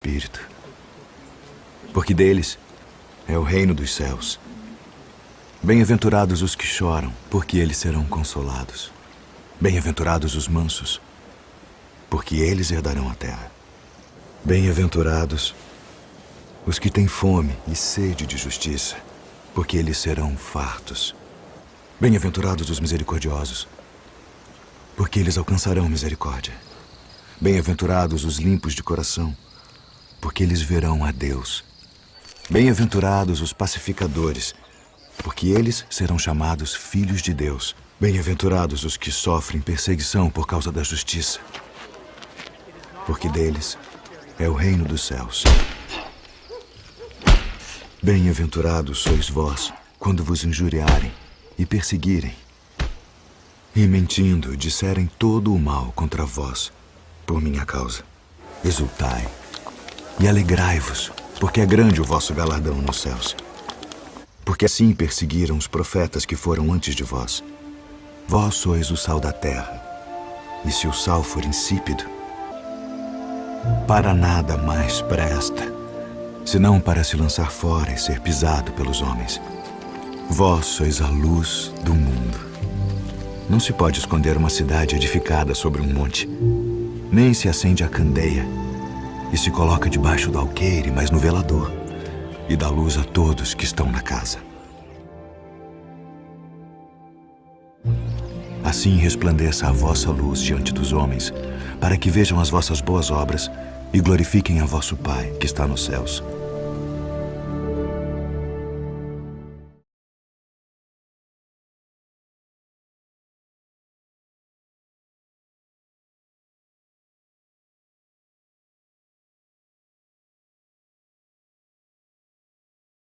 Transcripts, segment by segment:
Espírito, porque deles é o reino dos céus. Bem-aventurados os que choram, porque eles serão consolados. Bem-aventurados os mansos, porque eles herdarão a terra. Bem-aventurados os que têm fome e sede de justiça, porque eles serão fartos. Bem-aventurados os misericordiosos, porque eles alcançarão misericórdia. Bem-aventurados os limpos de coração, porque eles verão a Deus. Bem-aventurados os pacificadores, porque eles serão chamados filhos de Deus. Bem-aventurados os que sofrem perseguição por causa da justiça, porque deles é o reino dos céus. Bem-aventurados sois vós, quando vos injuriarem e perseguirem, e mentindo disserem todo o mal contra vós, por minha causa. Exultai e alegrai-vos, porque é grande o vosso galardão nos céus. Porque assim perseguiram os profetas que foram antes de vós. Vós sois o sal da terra, e se o sal for insípido, para nada mais presta, senão para se lançar fora e ser pisado pelos homens. Vós sois a luz do mundo. Não se pode esconder uma cidade edificada sobre um monte, nem se acende a candeia e se coloca debaixo do alqueire, mas no velador, e dá luz a todos que estão na casa. Assim resplandeça a vossa luz diante dos homens, para que vejam as vossas boas obras e glorifiquem a vosso Pai que está nos céus.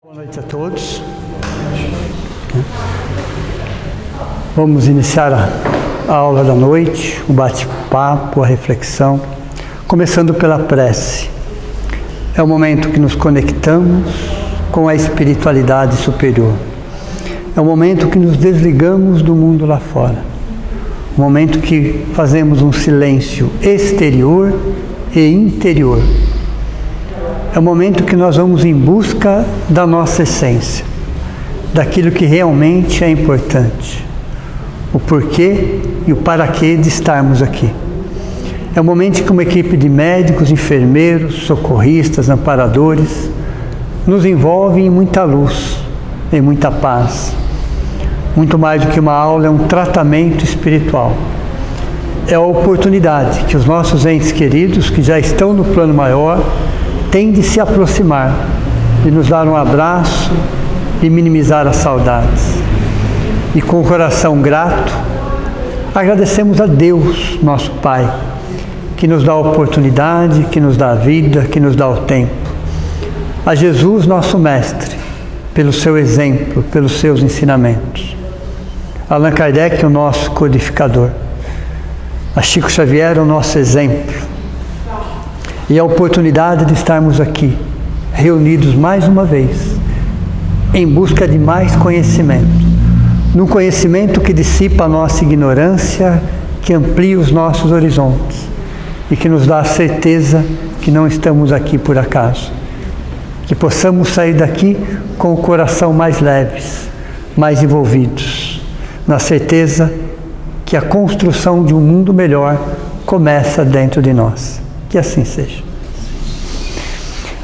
Boa noite a todos. Vamos iniciar a aula da noite, o bate-papo, a reflexão, começando pela prece. É o momento que nos conectamos com a espiritualidade superior. É o momento que nos desligamos do mundo lá fora. O momento que fazemos um silêncio exterior e interior. É o momento que nós vamos em busca da nossa essência, daquilo que realmente é importante, o porquê e o para quê de estarmos aqui. É o momento que uma equipe de médicos, enfermeiros, socorristas, amparadores nos envolve em muita luz, em muita paz. Muito mais do que uma aula, é um tratamento espiritual. É a oportunidade que os nossos entes queridos, que já estão no plano maior, têm de se aproximar, de nos dar um abraço e minimizar as saudades. E com o coração grato, agradecemos a Deus, nosso Pai, que nos dá a oportunidade, que nos dá a vida, que nos dá o tempo. A Jesus, nosso Mestre, pelo seu exemplo, pelos seus ensinamentos. Allan Kardec, o nosso codificador. A Chico Xavier, o nosso exemplo. E a oportunidade de estarmos aqui, reunidos mais uma vez, em busca de mais conhecimento. Num conhecimento que dissipa a nossa ignorância, que amplia os nossos horizontes e que nos dá a certeza que não estamos aqui por acaso. Que possamos sair daqui com o coração mais leves, mais envolvidos, na certeza que a construção de um mundo melhor começa dentro de nós. Que assim seja.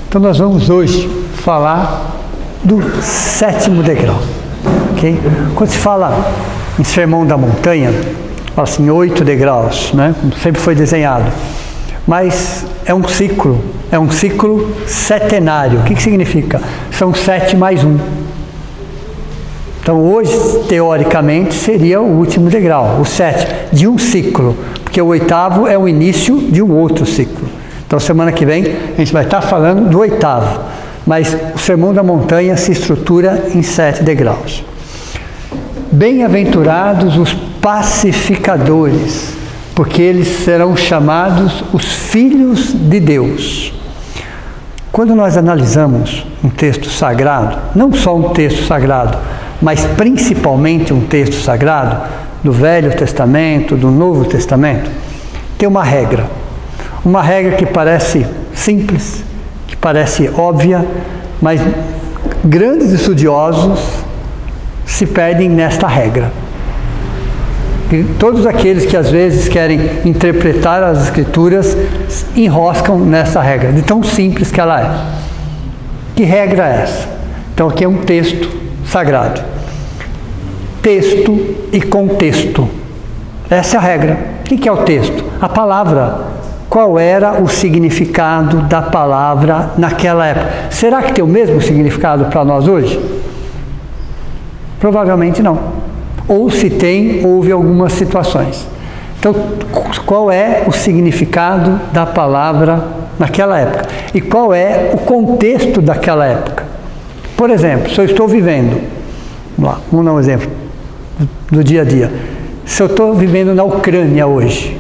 Então nós vamos hoje falar do 7º degrau. Okay? Quando se fala em Sermão da Montanha, fala assim 8 degraus, né? Como sempre foi desenhado. Mas é um ciclo setenário. O que significa? São 7 mais 1. Então hoje, teoricamente, seria o último degrau, o 7, de um ciclo, porque o 8º é o início de um outro ciclo. Então semana que vem a gente vai estar falando do 8º, mas o Sermão da Montanha se estrutura em 7 degraus. Bem-aventurados os pacificadores, porque eles serão chamados os filhos de Deus. Quando nós analisamos um texto sagrado, não só um texto sagrado, mas principalmente um texto sagrado, do Velho Testamento, do Novo Testamento, tem uma regra que parece simples que parece óbvia, mas grandes estudiosos se perdem nesta regra. E todos aqueles que às vezes querem interpretar as Escrituras enroscam nessa regra, de tão simples que ela é. Que regra é essa? Então aqui é um texto sagrado. Texto e contexto. Essa é a regra. O que é o texto? A palavra. Qual era o significado da palavra naquela época? Será que tem o mesmo significado para nós hoje? Provavelmente não. Ou se tem, houve algumas situações. Então, qual é o significado da palavra naquela época? E qual é o contexto daquela época? Por exemplo, se eu estou vivendo, vamos dar um exemplo do dia a dia. Se eu estou vivendo na Ucrânia hoje,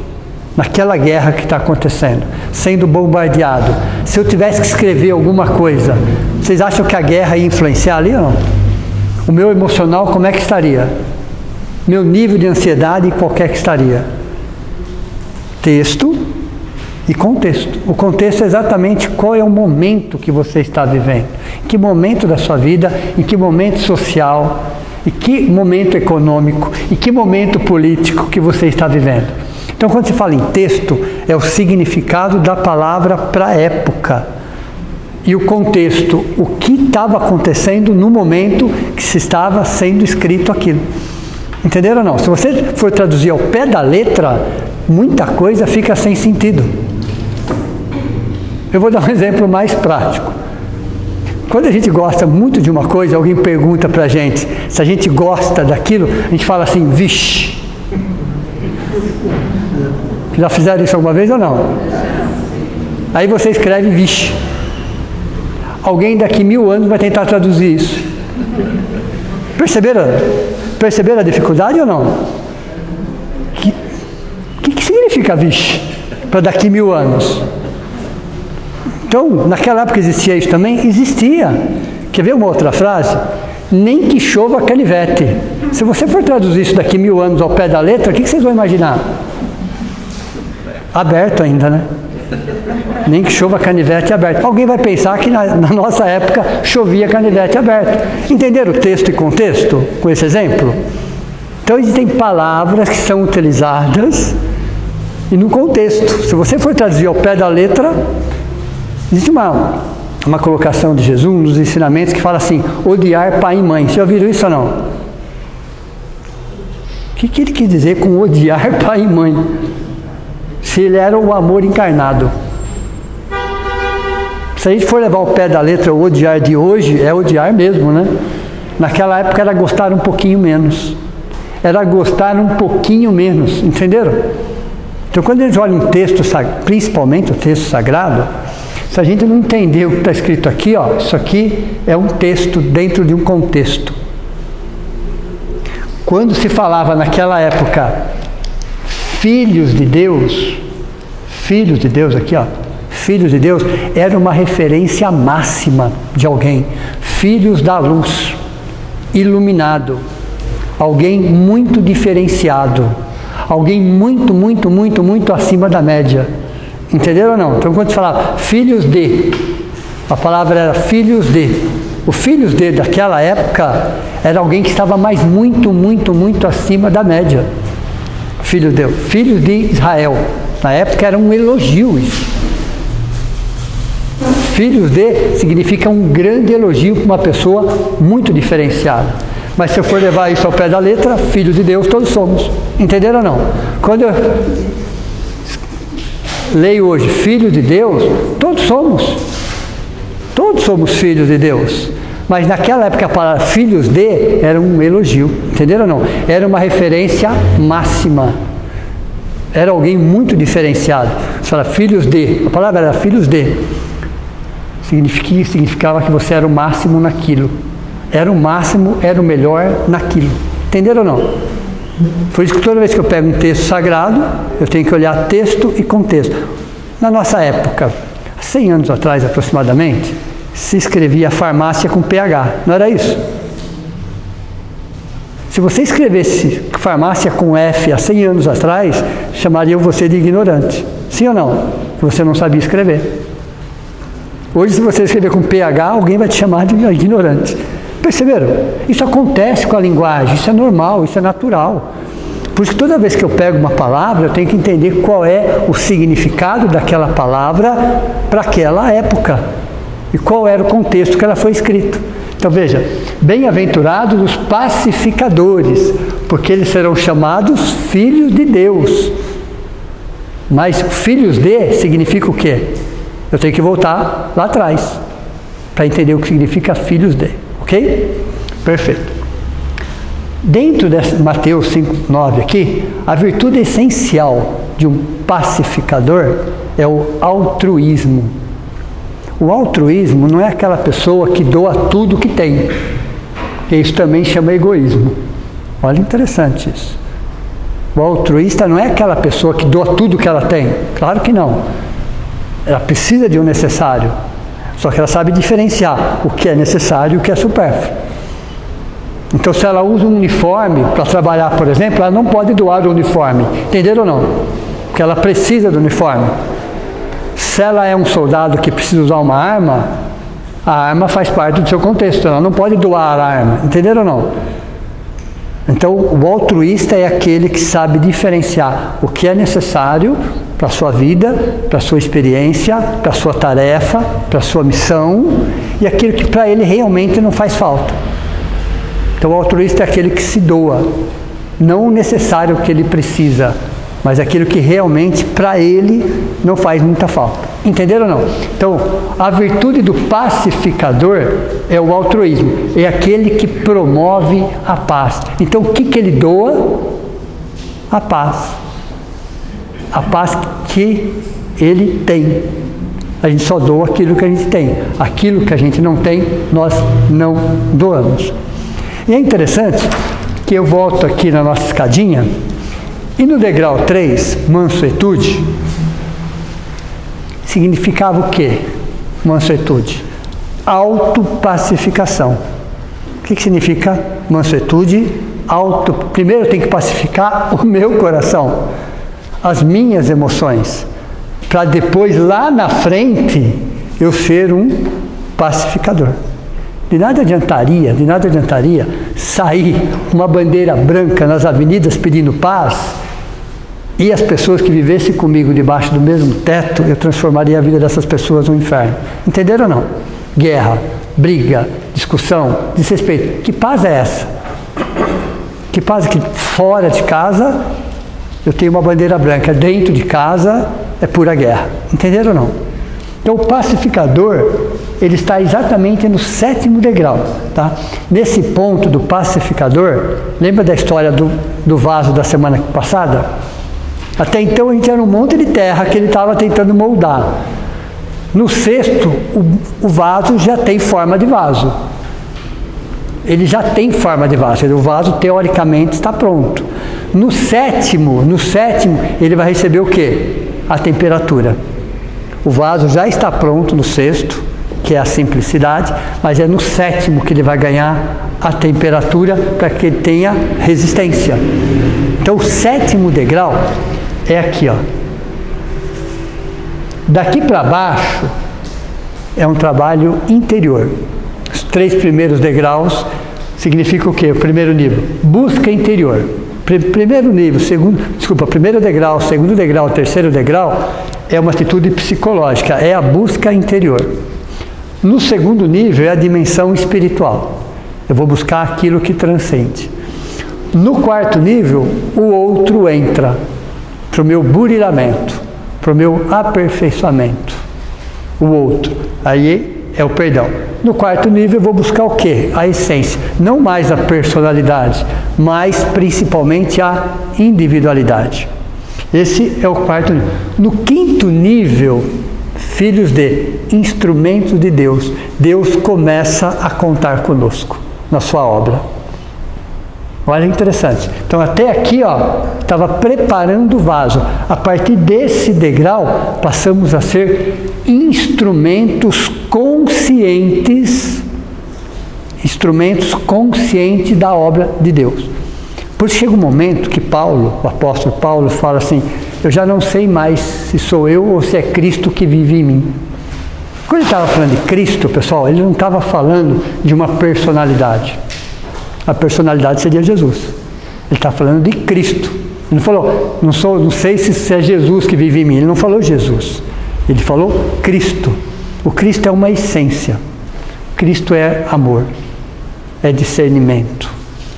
naquela guerra que está acontecendo, sendo bombardeado, se eu tivesse que escrever alguma coisa, vocês acham que a guerra ia influenciar ali ou não? O meu emocional, como é que estaria? Meu nível de ansiedade, qualquer que estaria? Texto e contexto. O contexto é exatamente qual é o momento que você está vivendo. Em que momento da sua vida, em que momento social, em que momento econômico, em que momento político que você está vivendo. Então, quando se fala em texto, é o significado da palavra para a época. E o contexto, o que estava acontecendo no momento que se estava sendo escrito aquilo. Entenderam ou não? Se você for traduzir ao pé da letra, muita coisa fica sem sentido. Eu vou dar um exemplo mais prático. Quando a gente gosta muito de uma coisa, alguém pergunta para a gente se a gente gosta daquilo, a gente fala assim, vixe. Já fizeram isso alguma vez ou não? Aí você escreve vixe. Alguém daqui 1000 anos vai tentar traduzir isso. Perceberam a dificuldade ou não? O que significa vixe para daqui 1000 anos? Então, naquela época existia isso também? Existia. Quer ver uma outra frase? Nem que chova canivete. Se você for traduzir isso daqui 1000 anos ao pé da letra, o que vocês vão imaginar? Aberto ainda, né? Nem que chova canivete aberto. Alguém vai pensar que na nossa época chovia canivete aberto. Entenderam o texto e contexto com esse exemplo? Então existem palavras que são utilizadas e no contexto. Se você for traduzir ao pé da letra, existe uma colocação de Jesus nos ensinamentos que fala assim, odiar pai e mãe. Vocês já ouviram isso ou não? O que ele quis dizer com odiar pai e mãe? Se ele era o amor encarnado. Se a gente for levar ao pé da letra o odiar de hoje, é odiar mesmo, né? Naquela época era gostar um pouquinho menos. Era gostar um pouquinho menos, entenderam? Então quando a gente olha um texto, principalmente o texto sagrado, se a gente não entender o que está escrito aqui, ó, isso aqui é um texto dentro de um contexto. Quando se falava naquela época, filhos de Deus aqui, ó, filhos de Deus, era uma referência máxima de alguém. Filhos da luz, iluminado, alguém muito diferenciado, alguém muito acima da média. Entenderam ou não? Então quando se falava filhos de, a palavra era filhos de. O filhos de daquela época era alguém que estava mais muito acima da média. Filho de Deus, filhos de Israel. Na época era um elogio isso. Filhos de significa um grande elogio para uma pessoa muito diferenciada. Mas se eu for levar isso ao pé da letra, filhos de Deus todos somos. Entenderam ou não? Quando eu leio hoje filhos de Deus, todos somos. Todos somos filhos de Deus. Mas naquela época a palavra filhos de era um elogio. Entenderam ou não? Era uma referência máxima. Era alguém muito diferenciado. Você fala filhos de, a palavra era filhos de. Significava que você era o máximo naquilo. Era o máximo, era o melhor naquilo. Entenderam ou não? Por isso que toda vez que eu pego um texto sagrado, eu tenho que olhar texto e contexto. Na nossa época, 100 anos atrás aproximadamente, se escrevia farmácia com PH, não era isso? Se você escrevesse farmácia com F há 100 anos atrás, chamariam você de ignorante. Sim ou não? Que você não sabia escrever. Hoje, se você escrever com PH, alguém vai te chamar de ignorante. Perceberam? Isso acontece com a linguagem, isso é normal, isso é natural. Por isso que toda vez que eu pego uma palavra, eu tenho que entender qual é o significado daquela palavra para aquela época. E qual era o contexto que ela foi escrita. Então veja, bem-aventurados os pacificadores, porque eles serão chamados filhos de Deus. Mas filhos de significa o quê? Eu tenho que voltar lá atrás, para entender o que significa filhos de, ok? Perfeito. Dentro de Mateus 5:9 aqui, a virtude essencial de um pacificador é o altruísmo. O altruísmo não é aquela pessoa que doa tudo que tem, que isso também chama egoísmo. Olha, interessante isso. O altruísta não é aquela pessoa que doa tudo que ela tem, claro que não. Ela precisa de um necessário, só que ela sabe diferenciar o que é necessário e o que é supérfluo. Então, se ela usa um uniforme para trabalhar, por exemplo, ela não pode doar o uniforme, entenderam ou não? Porque ela precisa do uniforme. Se ela é um soldado que precisa usar uma arma, a arma faz parte do seu contexto, ela não pode doar a arma, entenderam ou não? Então, o altruísta é aquele que sabe diferenciar o que é necessário para a sua vida, para a sua experiência, para a sua tarefa, para a sua missão, e aquilo que para ele realmente não faz falta. Então, o altruísta é aquele que se doa, não o necessário que ele precisa, mas aquilo que realmente para ele não faz muita falta. Entenderam ou não? Então, a virtude do pacificador é o altruísmo, é aquele que promove a paz. Então, o que ele doa? A paz. A paz que ele tem. A gente só doa aquilo que a gente tem. Aquilo que a gente não tem, nós não doamos. E é interessante que eu volto aqui na nossa escadinha, e no degrau 3, mansuetude, significava o quê? Mansuetude. Autopacificação. O que significa mansuetude? Primeiro eu tenho que pacificar o meu coração, as minhas emoções, para depois, lá na frente, eu ser um pacificador. De nada adiantaria sair com uma bandeira branca nas avenidas pedindo paz, e as pessoas que vivessem comigo debaixo do mesmo teto, eu transformaria a vida dessas pessoas no inferno. Entenderam ou não? Guerra, briga, discussão, desrespeito. Que paz é essa? Que paz é que fora de casa eu tenho uma bandeira branca, dentro de casa é pura guerra. Entenderam ou não? Então o pacificador, ele está exatamente no 7º degrau. Tá? Nesse ponto do pacificador, lembra da história do vaso da semana passada? Até então a gente era um monte de terra que ele estava tentando moldar. No 6º, o vaso já tem forma de vaso. Ele já tem forma de vaso. O vaso teoricamente está pronto. No 7º, ele vai receber o quê? A temperatura. O vaso já está pronto no 6º, que é a simplicidade, mas é no 7º que ele vai ganhar a temperatura para que ele tenha resistência. Então o 7º degrau é aqui, ó. Daqui para baixo é um trabalho interior. Os 3 primeiros degraus significam o quê? O primeiro nível, busca interior. Primeiro nível, primeiro degrau, segundo degrau, terceiro degrau é uma atitude psicológica, é a busca interior. No 2º nível é a dimensão espiritual. Eu vou buscar aquilo que transcende. No 4º nível, o outro entra para o meu burilamento, para o meu aperfeiçoamento. O outro. Aí é o perdão. No 4º nível eu vou buscar o quê? A essência. Não mais a personalidade, mas principalmente a individualidade. Esse é o 4º nível. No 5º nível, filhos de instrumentos de Deus, Deus começa a contar conosco na sua obra. Olha, interessante. Então até aqui, ó, estava preparando o vaso. A partir desse degrau, passamos a ser instrumentos conscientes da obra de Deus. Por isso chega um momento que o apóstolo Paulo fala assim, eu já não sei mais se sou eu ou se é Cristo que vive em mim. Quando ele estava falando de Cristo, pessoal, ele não estava falando de uma personalidade. A personalidade seria Jesus. Ele está falando de Cristo. Ele não falou, não sei se é Jesus que vive em mim. Ele não falou Jesus. Ele falou Cristo. O Cristo é uma essência. Cristo é amor, é discernimento,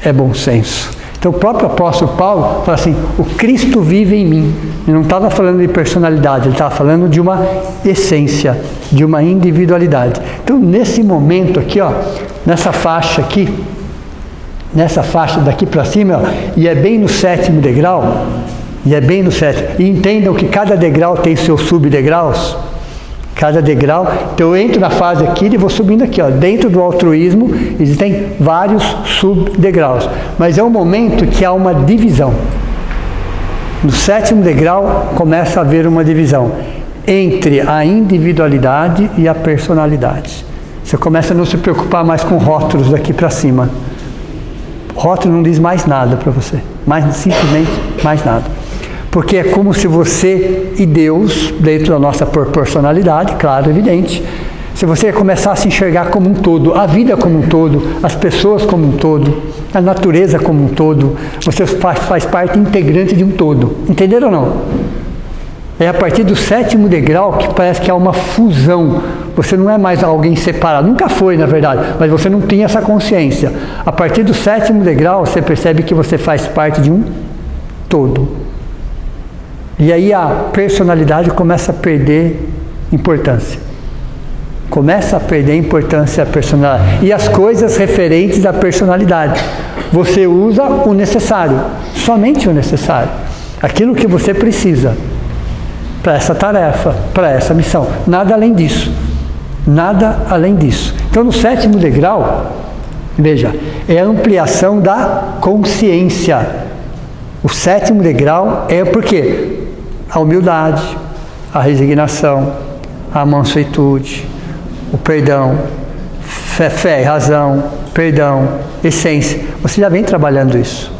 é bom senso. Então o próprio apóstolo Paulo fala assim, o Cristo vive em mim. Ele não estava falando de personalidade, ele estava falando de uma essência, de uma individualidade. Então nesse momento aqui, ó, nessa faixa aqui, nessa faixa daqui para cima, ó, e é bem no 7º degrau, e entendam que cada degrau tem seus subdegraus. Cada degrau, então eu entro na fase aqui e vou subindo aqui, ó. Dentro do altruísmo existem vários subdegraus, mas é um momento que há uma divisão. No 7º degrau começa a haver uma divisão entre a individualidade e a personalidade. Você começa a não se preocupar mais com rótulos daqui para cima. Rótulo não diz mais nada para você, simplesmente mais nada. Porque é como se você e Deus, dentro da nossa proporcionalidade, claro, evidente, se você começar a se enxergar como um todo, a vida como um todo, as pessoas como um todo, a natureza como um todo, você faz parte integrante de um todo. Entenderam ou não? É a partir do 7º degrau que parece que há uma fusão. Você não é mais alguém separado. Nunca foi, na verdade, mas você não tinha essa consciência. A partir do 7º degrau, você percebe que você faz parte de um todo. E aí a personalidade começa a perder importância. Começa a perder importância a personalidade. E as coisas referentes à personalidade. Você usa o necessário, somente o necessário. Aquilo que você precisa para essa tarefa, para essa missão. Nada além disso. Nada além disso. Então no 7º degrau, veja, é a ampliação da consciência. O 7º degrau é por quê? A humildade, a resignação, a mansuetude, o perdão, fé e razão, perdão, essência. Você já vem trabalhando isso.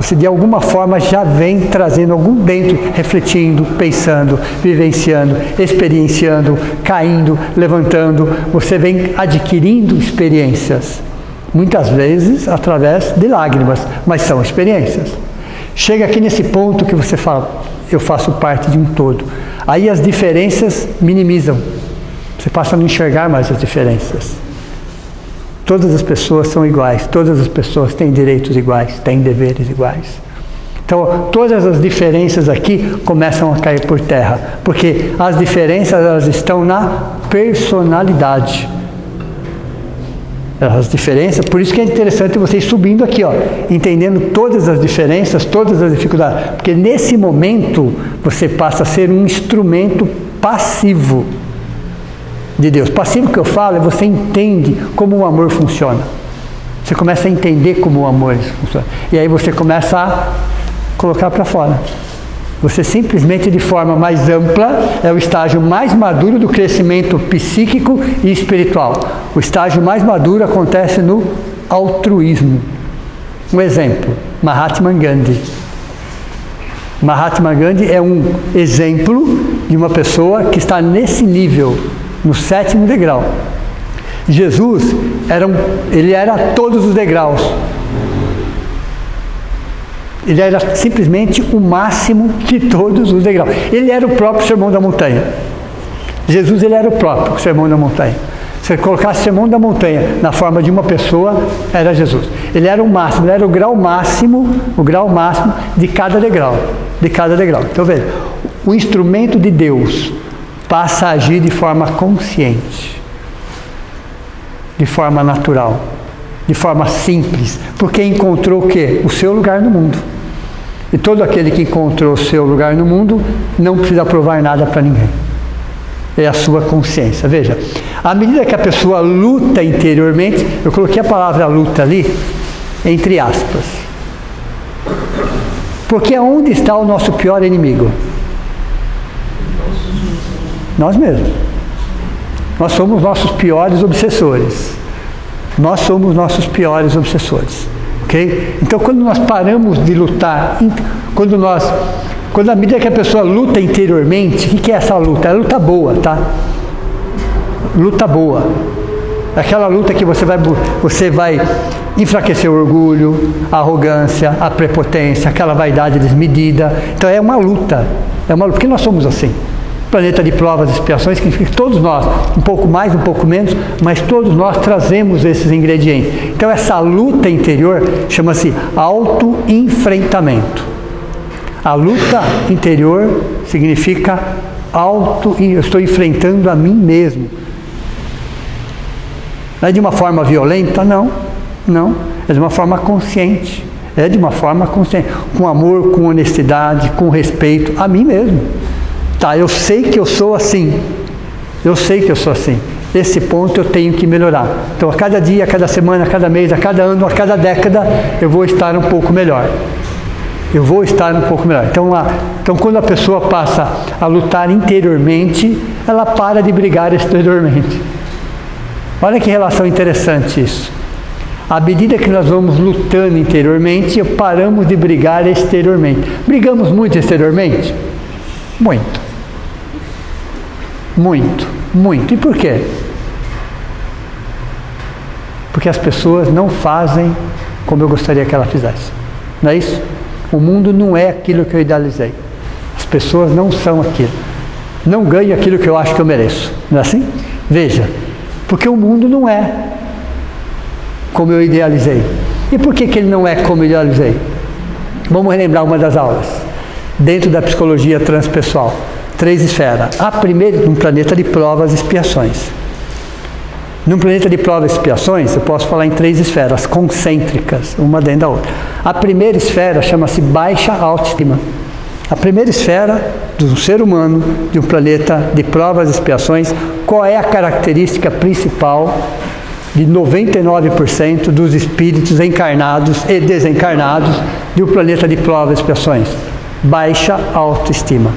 Você de alguma forma já vem trazendo algum dentro, refletindo, pensando, vivenciando, experienciando, caindo, levantando. Você vem adquirindo experiências. Muitas vezes através de lágrimas, mas são experiências. Chega aqui nesse ponto que você fala, eu faço parte de um todo. Aí as diferenças minimizam. Você passa a não enxergar mais as diferenças. Todas as pessoas são iguais, todas as pessoas têm direitos iguais, têm deveres iguais. Então, todas as diferenças aqui começam a cair por terra, porque as diferenças elas estão na personalidade. As diferenças, por isso que é interessante você ir subindo aqui, ó, entendendo todas as diferenças, todas as dificuldades, porque nesse momento você passa a ser um instrumento passivo de Deus. Passivo que eu falo é você entende como o amor funciona. Você começa a entender como o amor funciona. E aí você começa a colocar para fora. Você simplesmente de forma mais ampla, é o estágio mais maduro do crescimento psíquico e espiritual. O estágio mais maduro acontece no altruísmo. Um exemplo, Mahatma Gandhi. Mahatma Gandhi é um exemplo de uma pessoa que está nesse nível, no 7º degrau. Jesus, ele era todos os degraus. Ele era simplesmente o máximo de todos os degraus. Ele era o próprio Sermão da Montanha. Jesus, ele era o próprio Sermão da Montanha. Se você colocasse Sermão da Montanha na forma de uma pessoa, era Jesus. Ele era o máximo, ele era o grau máximo de cada degrau. Então veja, o instrumento de Deus passa a agir de forma consciente, de forma natural, de forma simples, porque encontrou o quê? O seu lugar no mundo. E todo aquele que encontrou o seu lugar no mundo não precisa provar nada para ninguém. É a sua consciência. Veja, à medida que a pessoa luta interiormente, eu coloquei a palavra luta ali, entre aspas. Porque onde está o nosso pior inimigo? Nós mesmos. Nós somos nossos piores obsessores. Nós somos nossos piores obsessores. Ok? Então, quando nós paramos de lutar, quando à medida que a pessoa luta interiormente, o que é essa luta? É luta boa, tá? luta boa. Aquela luta que você vai enfraquecer o orgulho, a arrogância, a prepotência, aquela vaidade desmedida. Então é uma luta, porque nós somos assim. Planeta de provas e expiações, que todos nós, um pouco mais, um pouco menos, mas todos nós trazemos esses ingredientes. Então essa luta interior chama-se autoenfrentamento. A luta interior significa eu estou enfrentando a mim mesmo. Não é de uma forma violenta? Não. É de uma forma consciente. Com amor, com honestidade, com respeito a mim mesmo. Tá, eu sei que eu sou assim. Esse ponto eu tenho que melhorar. Então, a cada dia, a cada semana, a cada mês, a cada ano, a cada década, eu vou estar um pouco melhor. Então, quando a pessoa passa a lutar interiormente, ela para de brigar exteriormente. Olha que relação interessante isso. À medida que nós vamos lutando interiormente, paramos de brigar exteriormente. Brigamos muito exteriormente? Muito. E por quê? Porque as pessoas não fazem como eu gostaria que ela fizesse. Não é isso? O mundo não é aquilo que eu idealizei. As pessoas não são aquilo. Não ganho aquilo que eu acho que eu mereço. Não é assim? Veja, porque o mundo não é como eu idealizei. E por que ele não é como eu idealizei? Vamos relembrar uma das aulas. Dentro da psicologia transpessoal. 3 esferas. A primeira, num planeta de provas e expiações. Num planeta de provas e expiações, eu posso falar em 3 esferas concêntricas, uma dentro da outra. A primeira esfera chama-se baixa autoestima. A primeira esfera do ser humano, de um planeta de provas e expiações, qual é a característica principal de 99% dos espíritos encarnados e desencarnados de um planeta de provas e expiações? Baixa autoestima.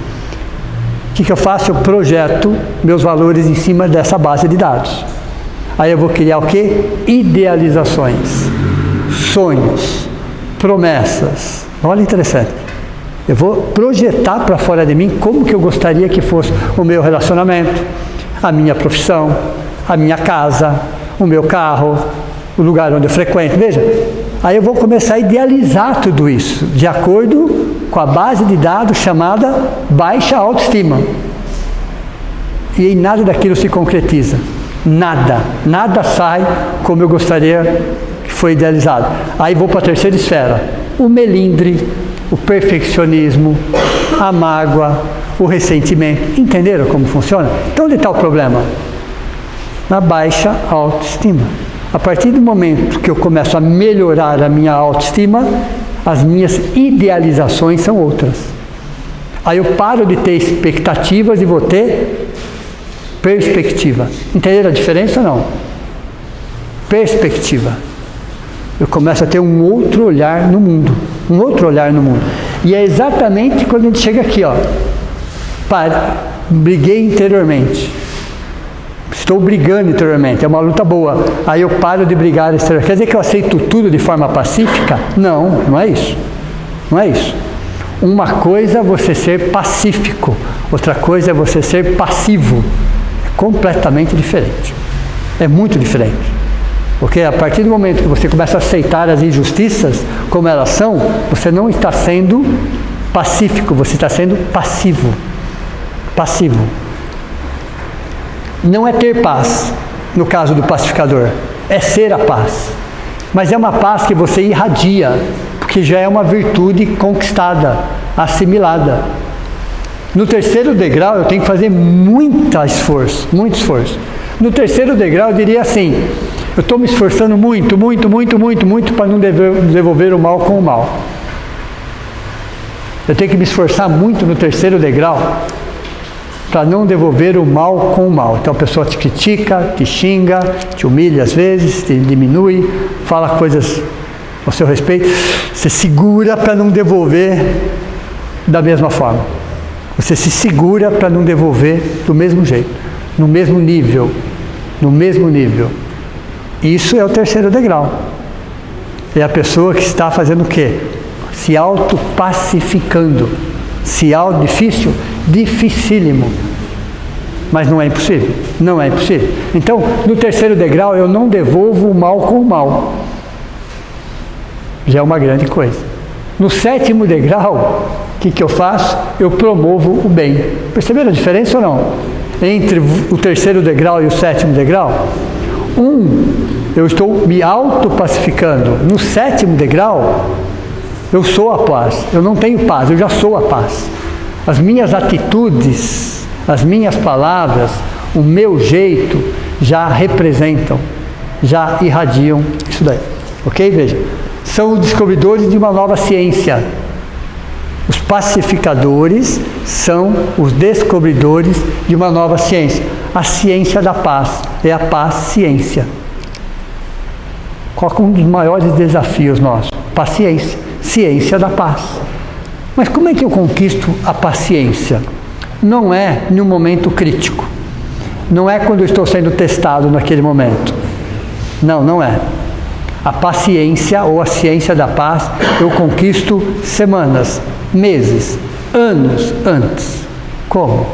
O que eu faço? Eu projeto meus valores em cima dessa base de dados. Aí eu vou criar o quê? Idealizações, sonhos, promessas. Olha, interessante. Eu vou projetar para fora de mim como que eu gostaria que fosse o meu relacionamento, a minha profissão, a minha casa, o meu carro, o lugar onde eu frequento. Veja, aí eu vou começar a idealizar tudo isso, de acordo com a base de dados chamada baixa autoestima. E em nada daquilo se concretiza. Nada sai como eu gostaria que foi idealizado. Aí vou para a terceira esfera. O melindre, o perfeccionismo, a mágoa, o ressentimento. Entenderam como funciona? Então onde está o problema? Na baixa autoestima. A partir do momento que eu começo a melhorar a minha autoestima, as minhas idealizações são outras. Aí eu paro de ter expectativas e vou ter perspectiva. Entenderam a diferença ou não? Perspectiva. Eu começo a ter um outro olhar no mundo. E é exatamente quando a gente chega aqui, ó. Briguei interiormente. Estou brigando interiormente, é uma luta boa. Aí eu paro de brigar exteriormente. Quer dizer que eu aceito tudo de forma pacífica? Não é isso. Uma coisa é você ser pacífico, outra coisa é você ser passivo. É completamente diferente. É muito diferente. Porque a partir do momento que você começa a aceitar as injustiças como elas são, você não está sendo pacífico, você está sendo passivo. Não é ter paz, no caso do pacificador, é ser a paz. Mas é uma paz que você irradia, porque já é uma virtude conquistada, assimilada. No terceiro degrau eu tenho que fazer muito esforço. No terceiro degrau eu diria assim, eu estou me esforçando muito para não devolver o mal com o mal. Eu tenho que me esforçar muito no terceiro degrau para não devolver o mal com o mal. Então a pessoa te critica, te xinga, te humilha às vezes, te diminui, fala coisas ao seu respeito. Você segura para não devolver da mesma forma. Você se segura para não devolver do mesmo jeito, no mesmo nível. Isso é o terceiro degrau. É a pessoa que está fazendo o quê? Se auto-pacificando. Dificílimo. Mas não é impossível. Não é impossível. Então, no terceiro degrau, eu não devolvo o mal com o mal. Já é uma grande coisa. No sétimo degrau, o que eu faço? Eu promovo o bem. Perceberam a diferença ou não? Entre o terceiro degrau e o sétimo degrau? Eu estou me autopacificando. No sétimo degrau, eu sou a paz. Eu não tenho paz, eu já sou a paz. As minhas atitudes, as minhas palavras, o meu jeito já representam, já irradiam isso daí. Ok? Veja, são os descobridores de uma nova ciência. Os pacificadores são os descobridores de uma nova ciência. A ciência da paz é a paz-ciência. Qual é um dos maiores desafios nossos? Paciência, ciência da paz. Mas como é que eu conquisto a paciência? Não é em um momento crítico. Não é quando eu estou sendo testado naquele momento. Não, não é. A paciência ou a ciência da paz eu conquisto semanas, meses, anos antes. Como?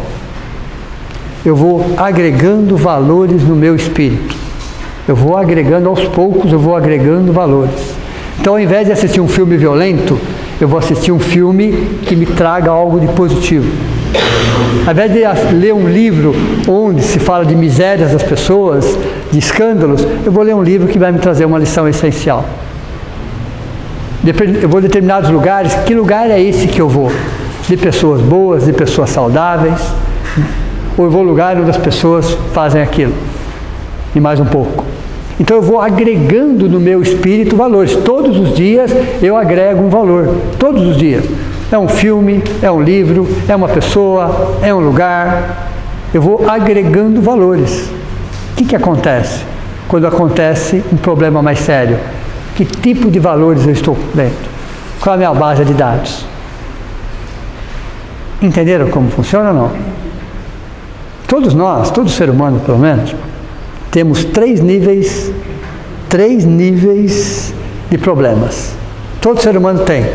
Eu vou agregando valores no meu espírito. Eu vou agregando aos poucos, eu vou agregando valores. Então, ao invés de assistir um filme violento, eu vou assistir um filme que me traga algo de positivo. Ao invés de ler um livro onde se fala de misérias das pessoas, de escândalos, eu vou ler um livro que vai me trazer uma lição essencial. Eu vou a determinados lugares. Que lugar é esse que eu vou? De pessoas boas, de pessoas saudáveis? Ou eu vou a lugar onde as pessoas fazem aquilo? E mais um pouco. Então eu vou agregando no meu espírito valores. Todos os dias eu agrego um valor. Todos os dias. É um filme, é um livro, é uma pessoa, é um lugar. Eu vou agregando valores. O que acontece quando acontece um problema mais sério? Que tipo de valores eu estou dentro? Qual é a minha base de dados? Entenderam como funciona ou não? Todos nós, todo ser humano pelo menos, temos três níveis de problemas. Todo ser humano tem.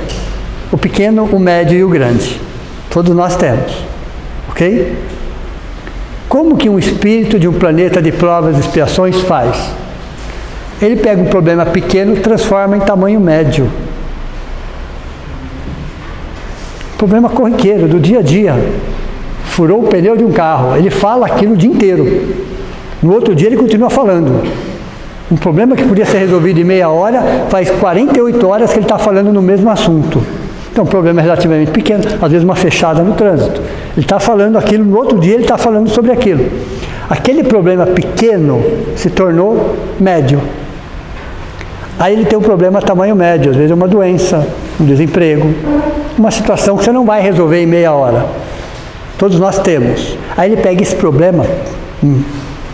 O pequeno, o médio e o grande. Todos nós temos. Ok? Como que um espírito de um planeta de provas e expiações faz? Ele pega um problema pequeno e transforma em tamanho médio. Problema corriqueiro, do dia a dia. Furou o pneu de um carro. Ele fala aquilo o dia inteiro. No outro dia ele continua falando. Um problema que podia ser resolvido em meia hora, faz 48 horas que ele está falando no mesmo assunto. Então, um problema relativamente pequeno, às vezes uma fechada no trânsito. Ele está falando aquilo, no outro dia ele está falando sobre aquilo. Aquele problema pequeno se tornou médio. Aí ele tem um problema tamanho médio, às vezes é uma doença, um desemprego, uma situação que você não vai resolver em meia hora. Todos nós temos. Aí ele pega esse problema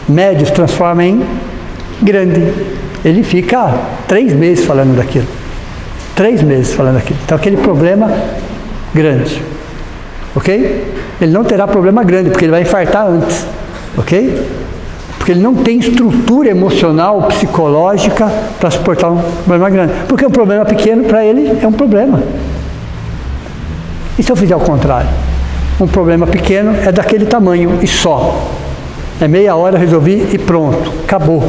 médio, se transforma em grande. Ele fica 3 meses falando daquilo. 3 meses falando daquilo. Então aquele problema grande. Ok? Ele não terá problema grande, porque ele vai infartar antes. Ok? Porque ele não tem estrutura emocional, psicológica para suportar um problema grande. Porque um problema pequeno, para ele, é um problema. E se eu fizer o contrário? Um problema pequeno é daquele tamanho e só. É meia hora, resolvi e pronto. Acabou.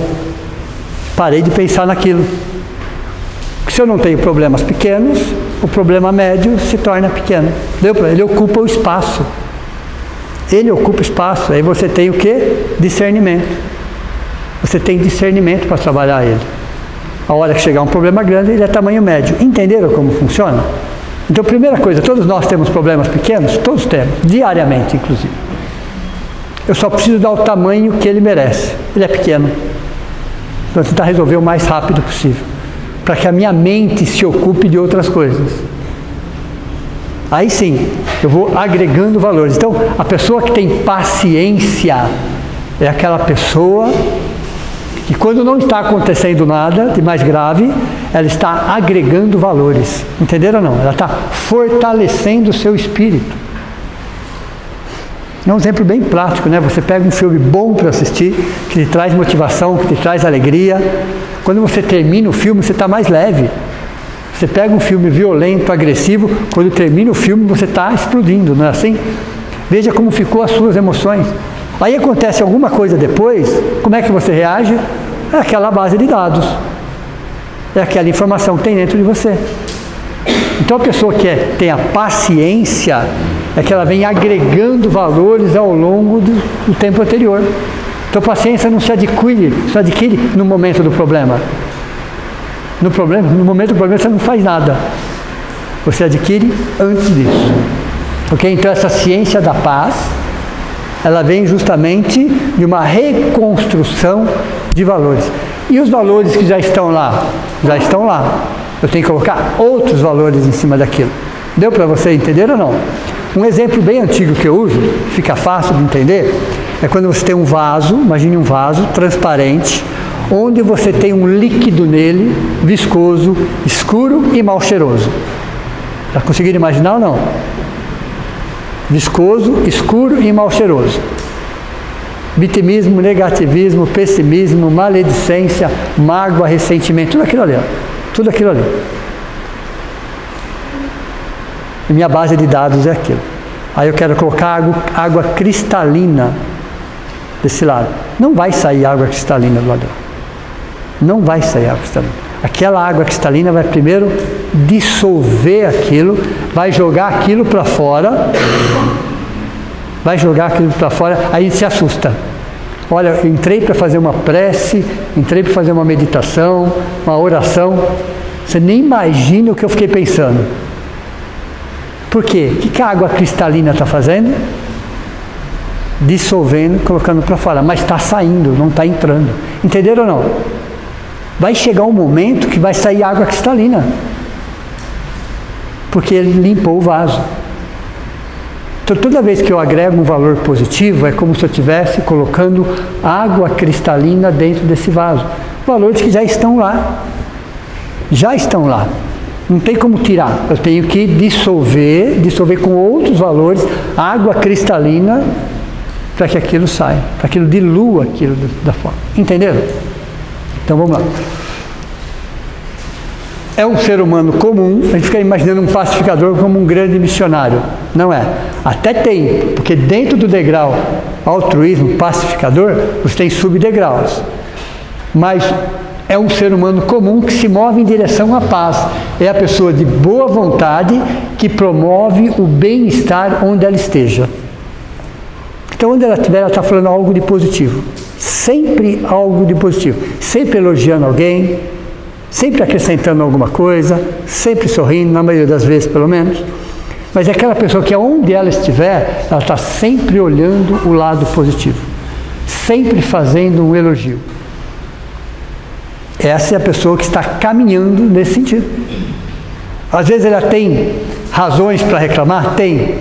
Parei de pensar naquilo. Porque se eu não tenho problemas pequenos, o problema médio se torna pequeno. Deu para ele? Ocupa o espaço. Ele ocupa o espaço. Aí você tem o quê? Discernimento. Você tem discernimento para trabalhar ele. A hora que chegar um problema grande, ele é tamanho médio. Entenderam como funciona? Então, primeira coisa, todos nós temos problemas pequenos? Todos temos. Diariamente, inclusive. Eu só preciso dar o tamanho que ele merece. Ele é pequeno. Então, tentar resolver o mais rápido possível. Para que a minha mente se ocupe de outras coisas. Aí sim, eu vou agregando valores. Então, a pessoa que tem paciência é aquela pessoa que quando não está acontecendo nada de mais grave, ela está agregando valores. Entenderam ou não? Ela está fortalecendo o seu espírito. É um exemplo bem prático, né? Você pega um filme bom para assistir, que te traz motivação, que te traz alegria. Quando você termina o filme, você está mais leve. Você pega um filme violento, agressivo, quando termina o filme você está explodindo, não é assim? Veja como ficou as suas emoções. Aí acontece alguma coisa depois, como é que você reage? É aquela base de dados. É aquela informação que tem dentro de você. Então a pessoa que tem a paciência é que ela vem agregando valores ao longo do tempo anterior. Então a paciência não se adquire no momento do problema. No momento do problema você não faz nada. Você adquire antes disso. Ok? Então essa ciência da paz, ela vem justamente de uma reconstrução de valores. E os valores que já estão lá? Já estão lá. Eu tenho que colocar outros valores em cima daquilo. Deu para você entender ou não? Um exemplo bem antigo que eu uso, fica fácil de entender, é quando você tem um vaso, imagine um vaso transparente, onde você tem um líquido nele, viscoso, escuro e mal cheiroso. Já conseguiram imaginar ou não? Viscoso, escuro e mal cheiroso. Vitimismo, negativismo, pessimismo, maledicência, mágoa, ressentimento, tudo aquilo ali. Ó. Tudo aquilo ali. E minha base de dados é aquilo. Aí eu quero colocar água cristalina desse lado. Não vai sair água cristalina do lado. Não vai sair água cristalina. Aquela água cristalina vai primeiro dissolver aquilo, vai jogar aquilo para fora. Vai jogar aquilo para fora, aí se assusta. Olha, eu entrei para fazer uma prece, entrei para fazer uma meditação, uma oração. Você nem imagina o que eu fiquei pensando. Por quê? O que a água cristalina está fazendo? Dissolvendo, colocando para fora. Mas está saindo, não está entrando. Entenderam ou não? Vai chegar um momento que vai sair água cristalina. Porque ele limpou o vaso. Então, toda vez que eu agrego um valor positivo, é como se eu estivesse colocando água cristalina dentro desse vaso. Valores que já estão lá. Já estão lá. Não tem como tirar. Eu tenho que dissolver com outros valores, água cristalina, para que aquilo saia, para que aquilo dilua aquilo da forma. Entenderam? Então, vamos lá. É um ser humano comum, a gente fica imaginando um pacificador como um grande missionário. Não é. Até tem, porque dentro do degrau altruísmo, pacificador, você tem subdegraus. Mas é um ser humano comum que se move em direção à paz. É a pessoa de boa vontade que promove o bem-estar onde ela esteja. Então, onde ela estiver, ela está falando algo de positivo. Sempre algo de positivo. Sempre elogiando alguém, sempre acrescentando alguma coisa, sempre sorrindo, na maioria das vezes pelo menos. Mas é aquela pessoa que onde ela estiver, ela está sempre olhando o lado positivo. Sempre fazendo um elogio. Essa é a pessoa que está caminhando nesse sentido. Às vezes ela tem razões para reclamar? Tem.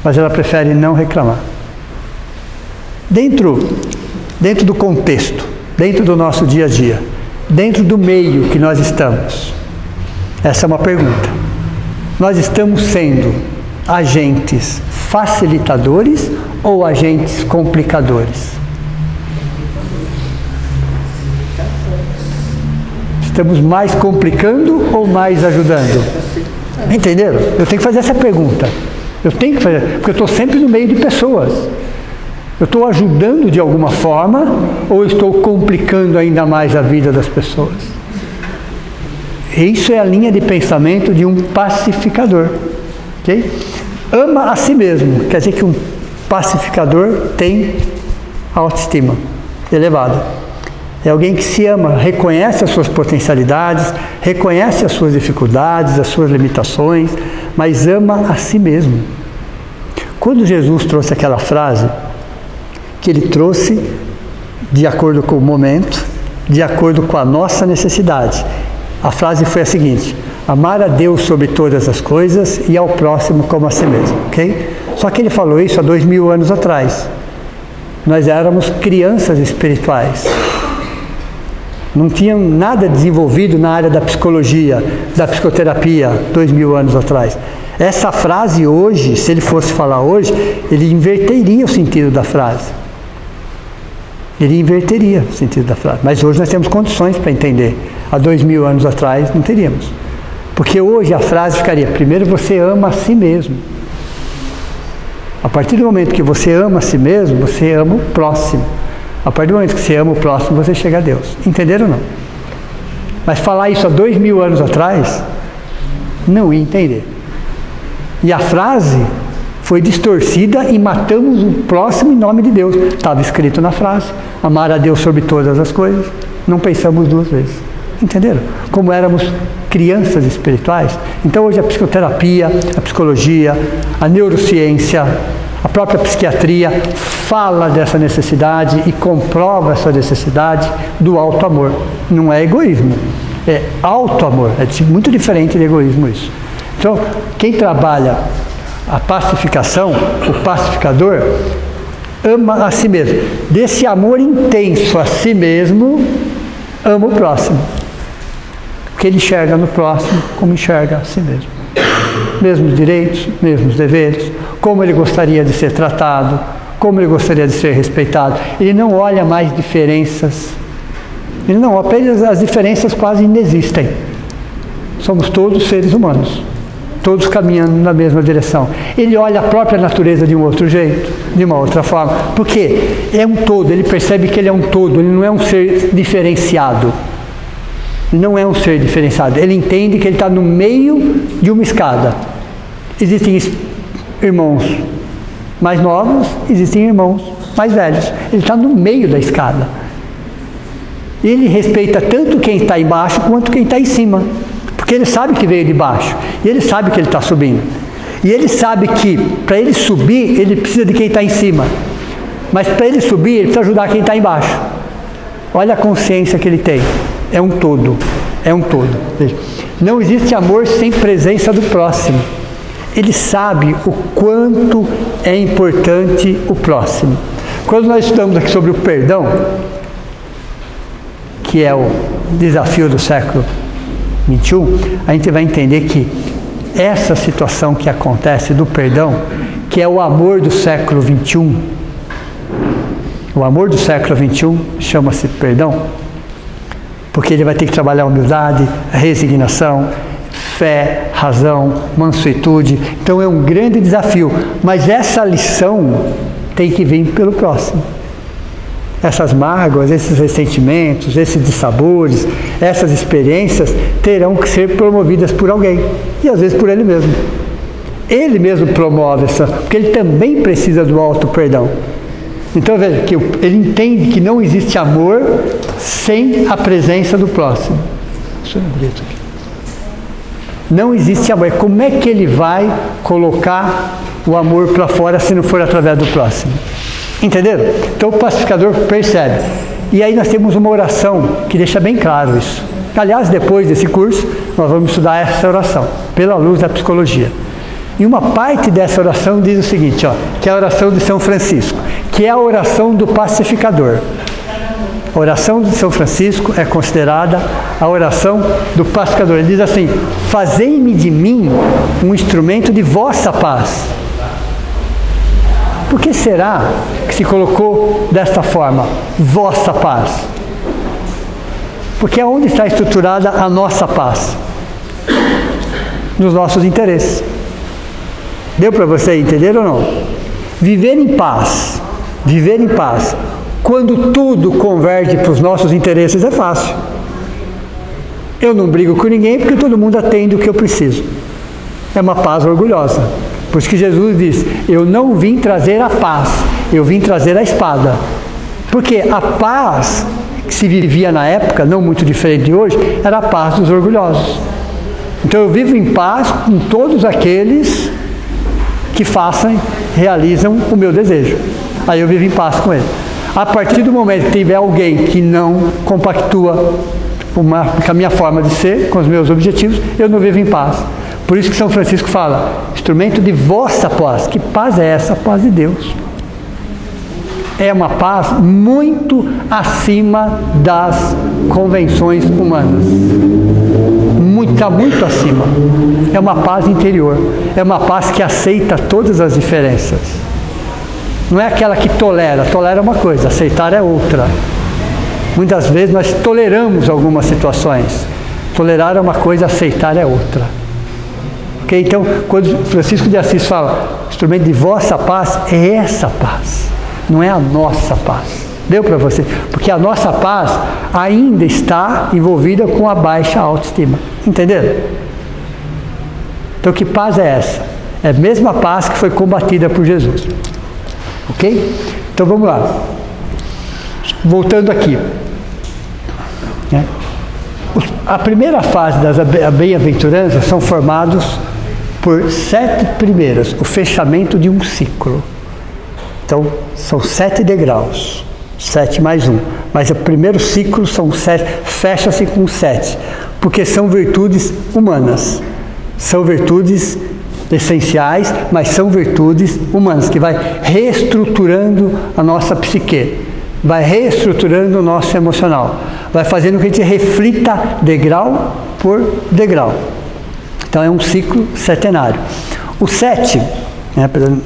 Mas ela prefere não reclamar. Dentro do contexto, dentro do nosso dia a dia, dentro do meio que nós estamos, essa é uma pergunta. Nós estamos sendo agentes facilitadores ou agentes complicadores? Estamos mais complicando ou mais ajudando? Entenderam? Eu tenho que fazer essa pergunta. Eu tenho que fazer, porque eu estou sempre no meio de pessoas. Eu estou ajudando de alguma forma ou estou complicando ainda mais a vida das pessoas? Isso é a linha de pensamento de um pacificador. Okay? Ama a si mesmo. Quer dizer que um pacificador tem autoestima elevada. É alguém que se ama, reconhece as suas potencialidades, reconhece as suas dificuldades, as suas limitações, mas ama a si mesmo. Quando Jesus trouxe aquela frase, que ele trouxe de acordo com o momento, de acordo com a nossa necessidade, a frase foi a seguinte: amar a Deus sobre todas as coisas e ao próximo como a si mesmo, ok? Só que ele falou isso há 2000 anos atrás. Nós éramos crianças espirituais. Não tinham nada desenvolvido na área da psicologia, da psicoterapia, 2000 anos atrás. Essa frase hoje, se ele fosse falar hoje, ele inverteria o sentido da frase. Ele inverteria o sentido da frase. Mas hoje nós temos condições para entender. Há 2000 anos atrás não teríamos. Porque hoje a frase ficaria: primeiro você ama a si mesmo. A partir do momento que você ama a si mesmo, você ama o próximo. A partir do momento que você ama o próximo, você chega a Deus. Entenderam ou não? Mas falar isso há 2000 anos atrás, não ia entender. E a frase foi distorcida e matamos o próximo em nome de Deus. Estava escrito na frase, amar a Deus sobre todas as coisas. Não pensamos duas vezes. Entenderam? Como éramos crianças espirituais. Então hoje a psicoterapia, a psicologia, a neurociência, a própria psiquiatria fala dessa necessidade e comprova essa necessidade do alto amor. Não é egoísmo, é alto amor. É muito diferente de egoísmo isso. Então, quem trabalha a pacificação, o pacificador, ama a si mesmo. Desse amor intenso a si mesmo, ama o próximo. Porque ele enxerga no próximo como enxerga a si mesmo. Mesmos direitos, mesmos deveres, como ele gostaria de ser tratado, como ele gostaria de ser respeitado. Ele não olha mais diferenças. Ele não, apenas as diferenças quase inexistem. Somos todos seres humanos, todos caminhando na mesma direção. Ele olha a própria natureza de um outro jeito, de uma outra forma, porque é um todo, ele percebe que ele é um todo, ele não é um ser diferenciado. Ele não é um ser diferenciado, ele entende que ele está no meio de uma escada. Existem irmãos mais novos, existem irmãos mais velhos. Ele está no meio da escada. Ele respeita tanto quem está embaixo quanto quem está em cima. Porque ele sabe que veio de baixo. E ele sabe que ele está subindo. E ele sabe que para ele subir, ele precisa de quem está em cima. Mas para ele subir, ele precisa ajudar quem está embaixo. Olha a consciência que ele tem. É um todo. É um todo. Veja. Não existe amor sem presença do próximo. Ele sabe o quanto é importante o próximo. Quando nós estudamos aqui sobre o perdão, que é o desafio do século XXI, a gente vai entender que essa situação que acontece do perdão, que é o amor do século XXI, o amor do século XXI chama-se perdão, porque ele vai ter que trabalhar a humildade, a resignação, fé, razão, mansuetude. Então é um grande desafio, mas essa lição tem que vir pelo próximo. Essas mágoas, esses ressentimentos, esses dissabores, essas experiências terão que ser promovidas por alguém, e às vezes por ele mesmo. Ele mesmo promove essa, porque ele também precisa do auto-perdão. Então veja que ele entende que não existe amor sem a presença do próximo. Deixa eu abrir isso aqui. Não existe amor. Como é que ele vai colocar o amor para fora se não for através do próximo? Entenderam? Então o pacificador percebe. E aí nós temos uma oração que deixa bem claro isso. Aliás, depois desse curso, nós vamos estudar essa oração, pela luz da psicologia. E uma parte dessa oração diz o seguinte, ó, que é a oração de São Francisco, que é a oração do pacificador. A oração de São Francisco é considerada a oração do pacificador. Ele diz assim: fazei-me de mim um instrumento de vossa paz. Por que será que se colocou desta forma, vossa paz? Porque é onde está estruturada a nossa paz? Nos nossos interesses. Deu para você entender ou não? Viver em paz, quando tudo converge para os nossos interesses é fácil. Eu não brigo com ninguém porque todo mundo atende o que eu preciso. É uma paz orgulhosa. Por isso que Jesus diz, eu não vim trazer a paz, eu vim trazer a espada. Porque a paz que se vivia na época, não muito diferente de hoje, era a paz dos orgulhosos. Então eu vivo em paz com todos aqueles que realizam o meu desejo. Aí eu vivo em paz com ele. A partir do momento que tiver alguém que não compactua com a minha forma de ser, com os meus objetivos, eu não vivo em paz. Por isso que São Francisco fala, instrumento de vossa paz. Que paz é essa? A paz de Deus. É uma paz muito acima das convenções humanas. Está muito acima. É uma paz interior. É uma paz que aceita todas as diferenças. Não é aquela que tolera. Tolera uma coisa, aceitar é outra. Muitas vezes nós toleramos algumas situações. Tolerar é uma coisa, aceitar é outra. Okay? Então, quando Francisco de Assis fala, instrumento de vossa paz, é essa paz, não é a nossa paz. Deu para você? Porque a nossa paz ainda está envolvida com a baixa autoestima. Entenderam? Então, que paz é essa? É a mesma paz que foi combatida por Jesus. Ok? Então, vamos lá. Voltando aqui. A primeira fase das bem-aventuranças são formados por 7 primeiras, o fechamento de um ciclo. Então, são 7 degraus. 7 mais 1. Mas o primeiro ciclo são 7, fecha-se com 7, porque são virtudes humanas. São virtudes essenciais, mas são virtudes humanas, que vai reestruturando a nossa psique, vai reestruturando o nosso emocional, vai fazendo com que a gente reflita degrau por degrau. Então é um ciclo setenário. O 7,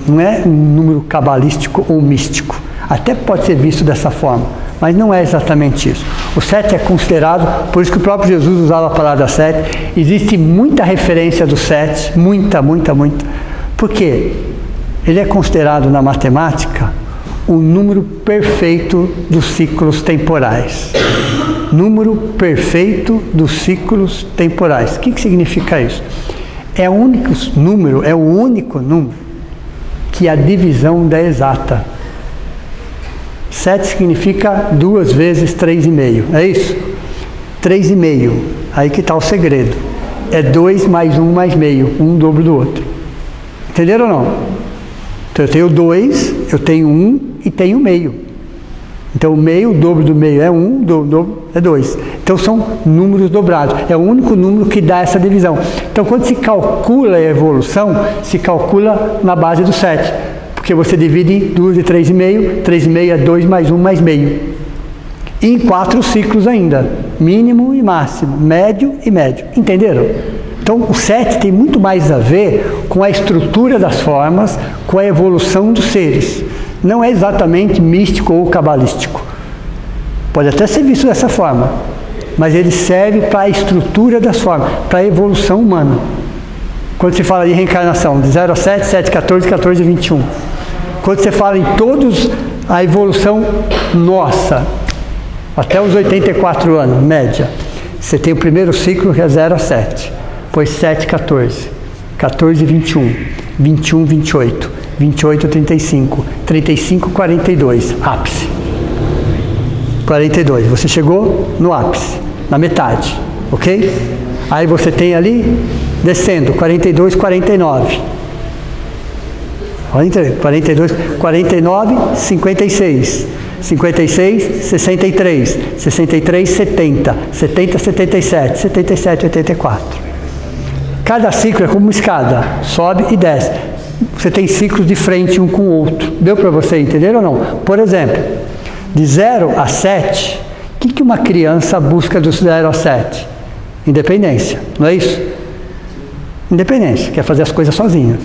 não é um número cabalístico ou místico, até pode ser visto dessa forma, mas não é exatamente isso. O 7 é considerado, por isso que o próprio Jesus usava a palavra 7, existe muita referência do 7, muita, porque ele é considerado na matemática o número perfeito dos ciclos temporais. Número perfeito dos ciclos temporais. O que significa isso? É o único número que a divisão dá exata. 7 significa 2 vezes 3,5, é isso? 3,5, aí que está o segredo. É 2 mais 1 mais meio, um dobro do outro. Entenderam ou não? Então eu tenho 2, eu tenho 1 e tenho meio. Então o meio, o dobro do meio é 1, o dobro é 2. Então são números dobrados. É o único número que dá essa divisão. Então quando se calcula a evolução, se calcula na base do 7. Porque você divide em 2 e 3,5. 3,5 é 2 mais 1 mais meio. E em 4 ciclos ainda. Mínimo e máximo. Médio e médio. Entenderam? Então o 7 tem muito mais a ver com a estrutura das formas, com a evolução dos seres. Não é exatamente místico ou cabalístico. Pode até ser visto dessa forma. Mas ele serve para a estrutura das formas, para a evolução humana. Quando se fala de reencarnação, de 0 a 7, 7, 14, 14 e 21. Quando você fala em todos, a evolução nossa, até os 84 anos, média, você tem o primeiro ciclo que é 0 a 7, depois 7, 14, 14, 21, 21, 28, 28, 35, 35, 42, ápice. 42, você chegou no ápice, na metade, ok? Aí você tem ali, descendo, 42, 49. 42, 49, 56. 56, 63. 63, 70. 70, 77. 77, 84. Cada ciclo é como uma escada. Sobe e desce. Você tem ciclos de frente um com o outro. Deu para você entender ou não? Por exemplo, de 0 a 7, o que uma criança busca do 0 a 7? Independência, não é isso? Independência, quer fazer as coisas sozinhas.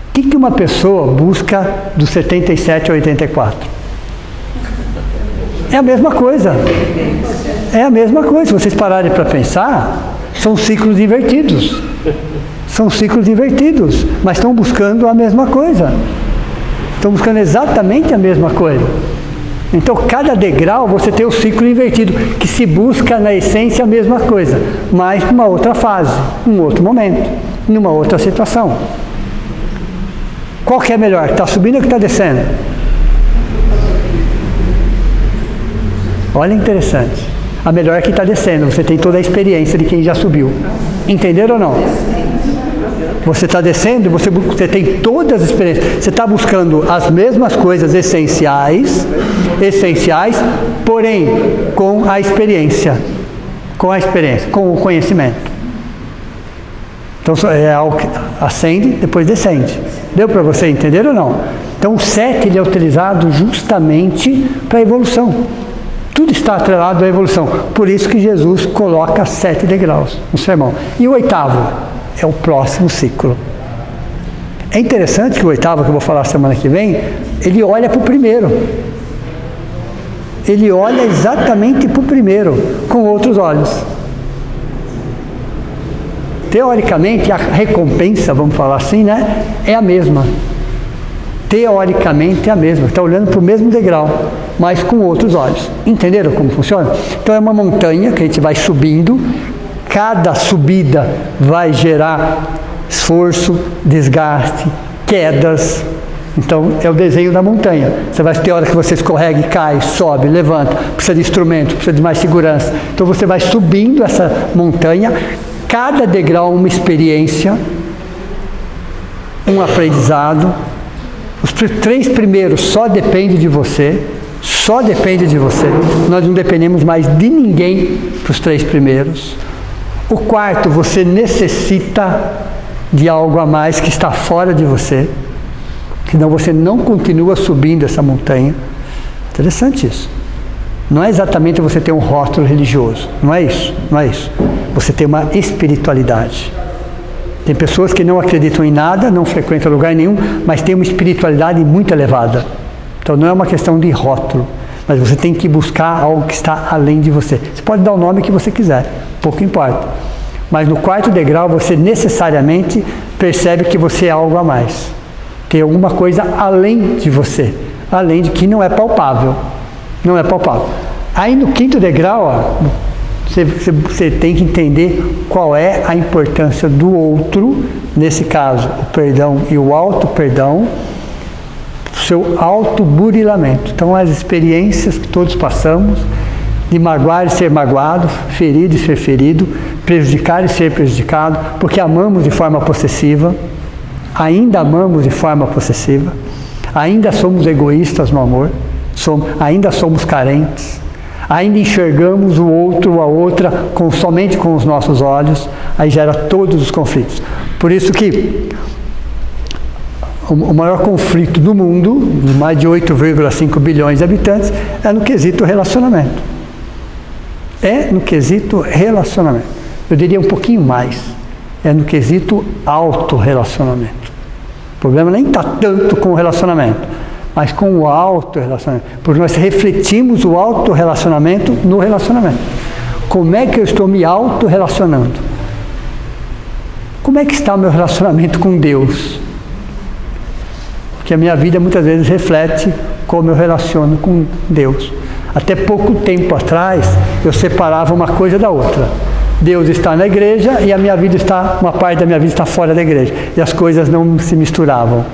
O que uma pessoa busca do 77 a 84? É a mesma coisa. É a mesma coisa. Se vocês pararem para pensar, são ciclos invertidos. São ciclos invertidos, mas estão buscando a mesma coisa. Estão buscando exatamente a mesma coisa. Então, cada degrau você tem o ciclo invertido, que se busca na essência a mesma coisa, mas numa outra fase, num outro momento, numa outra situação. Qual que é melhor? Que está subindo ou que está descendo? Olha, interessante. A melhor é que está descendo. Você tem toda a experiência de quem já subiu. Entenderam ou não? Você está descendo, você tem todas as experiências. Você está buscando as mesmas coisas essenciais, porém com a experiência, com o conhecimento. Então é algo que ascende, depois descende. Deu para você entender ou não? Então o 7 ele é utilizado justamente para a evolução. Tudo está atrelado à evolução. Por isso que Jesus coloca 7 degraus no sermão. E o 8º é o próximo ciclo. É interessante que o 8º, que eu vou falar semana que vem, ele olha para o primeiro. Ele olha exatamente para o primeiro, com outros olhos. teoricamente, a recompensa, vamos falar assim, né, é a mesma. Teoricamente é a mesma. Está olhando para o mesmo degrau, mas com outros olhos. Entenderam como funciona? Então é uma montanha que a gente vai subindo. Cada subida vai gerar esforço, desgaste, quedas. Então é o desenho da montanha. Você vai ter hora que você escorrega e cai, sobe, levanta, precisa de instrumento, precisa de mais segurança. Então você vai subindo essa montanha. Cada degrau uma experiência, um aprendizado. Os 3 primeiros só depende de você, só depende de você. Nós não dependemos mais de ninguém para os 3 primeiros. O 4, você necessita de algo a mais que está fora de você, senão você não continua subindo essa montanha. Interessante isso. Não é exatamente você ter um rótulo religioso, não é isso, não é isso. Você tem uma espiritualidade. Tem pessoas que não acreditam em nada, não frequentam lugar nenhum, mas têm uma espiritualidade muito elevada. Então não é uma questão de rótulo, mas você tem que buscar algo que está além de você. Você pode dar o nome que você quiser, pouco importa. Mas no 4º degrau você necessariamente percebe que você é algo a mais. Tem alguma coisa além de você, além de que não é palpável. Não é palpável. Aí no 5º degrau, ó, você tem que entender qual é a importância do outro, nesse caso, o perdão e o auto-perdão, seu auto-burilamento. Então, as experiências que todos passamos, de magoar e ser magoado, ferido e ser ferido, prejudicar e ser prejudicado, porque amamos de forma possessiva, ainda amamos de forma possessiva, ainda somos egoístas no amor, ainda somos carentes, ainda enxergamos o outro ou a outra somente com os nossos olhos, aí gera todos os conflitos. Por isso que o maior conflito do mundo, de mais de 8,5 bilhões de habitantes, é no quesito relacionamento. É no quesito relacionamento. Eu diria um pouquinho mais. É no quesito autorrelacionamento. O problema nem está tanto com o relacionamento, mas com o autorrelacionamento. Porque nós refletimos o autorrelacionamento no relacionamento. Como é que eu estou me autorrelacionando? Como é que está o meu relacionamento com Deus? Porque a minha vida muitas vezes reflete como eu relaciono com Deus. Até pouco tempo atrás, eu separava uma coisa da outra. Deus está na igreja e uma parte da minha vida está fora da igreja. E as coisas não se misturavam.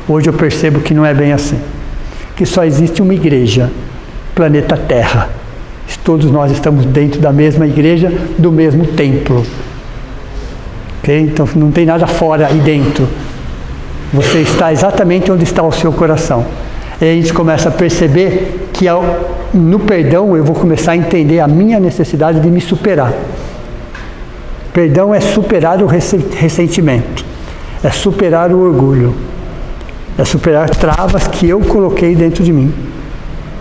Hoje eu percebo que não é bem assim. Que só existe uma igreja, planeta Terra. Todos nós estamos dentro da mesma igreja, do mesmo templo. Okay? Então não tem nada fora e dentro. Você está exatamente onde está o seu coração. E aí a gente começa a perceber que no perdão eu vou começar a entender a minha necessidade de me superar. Perdão é superar o ressentimento, é superar o orgulho, é superar travas que eu coloquei dentro de mim.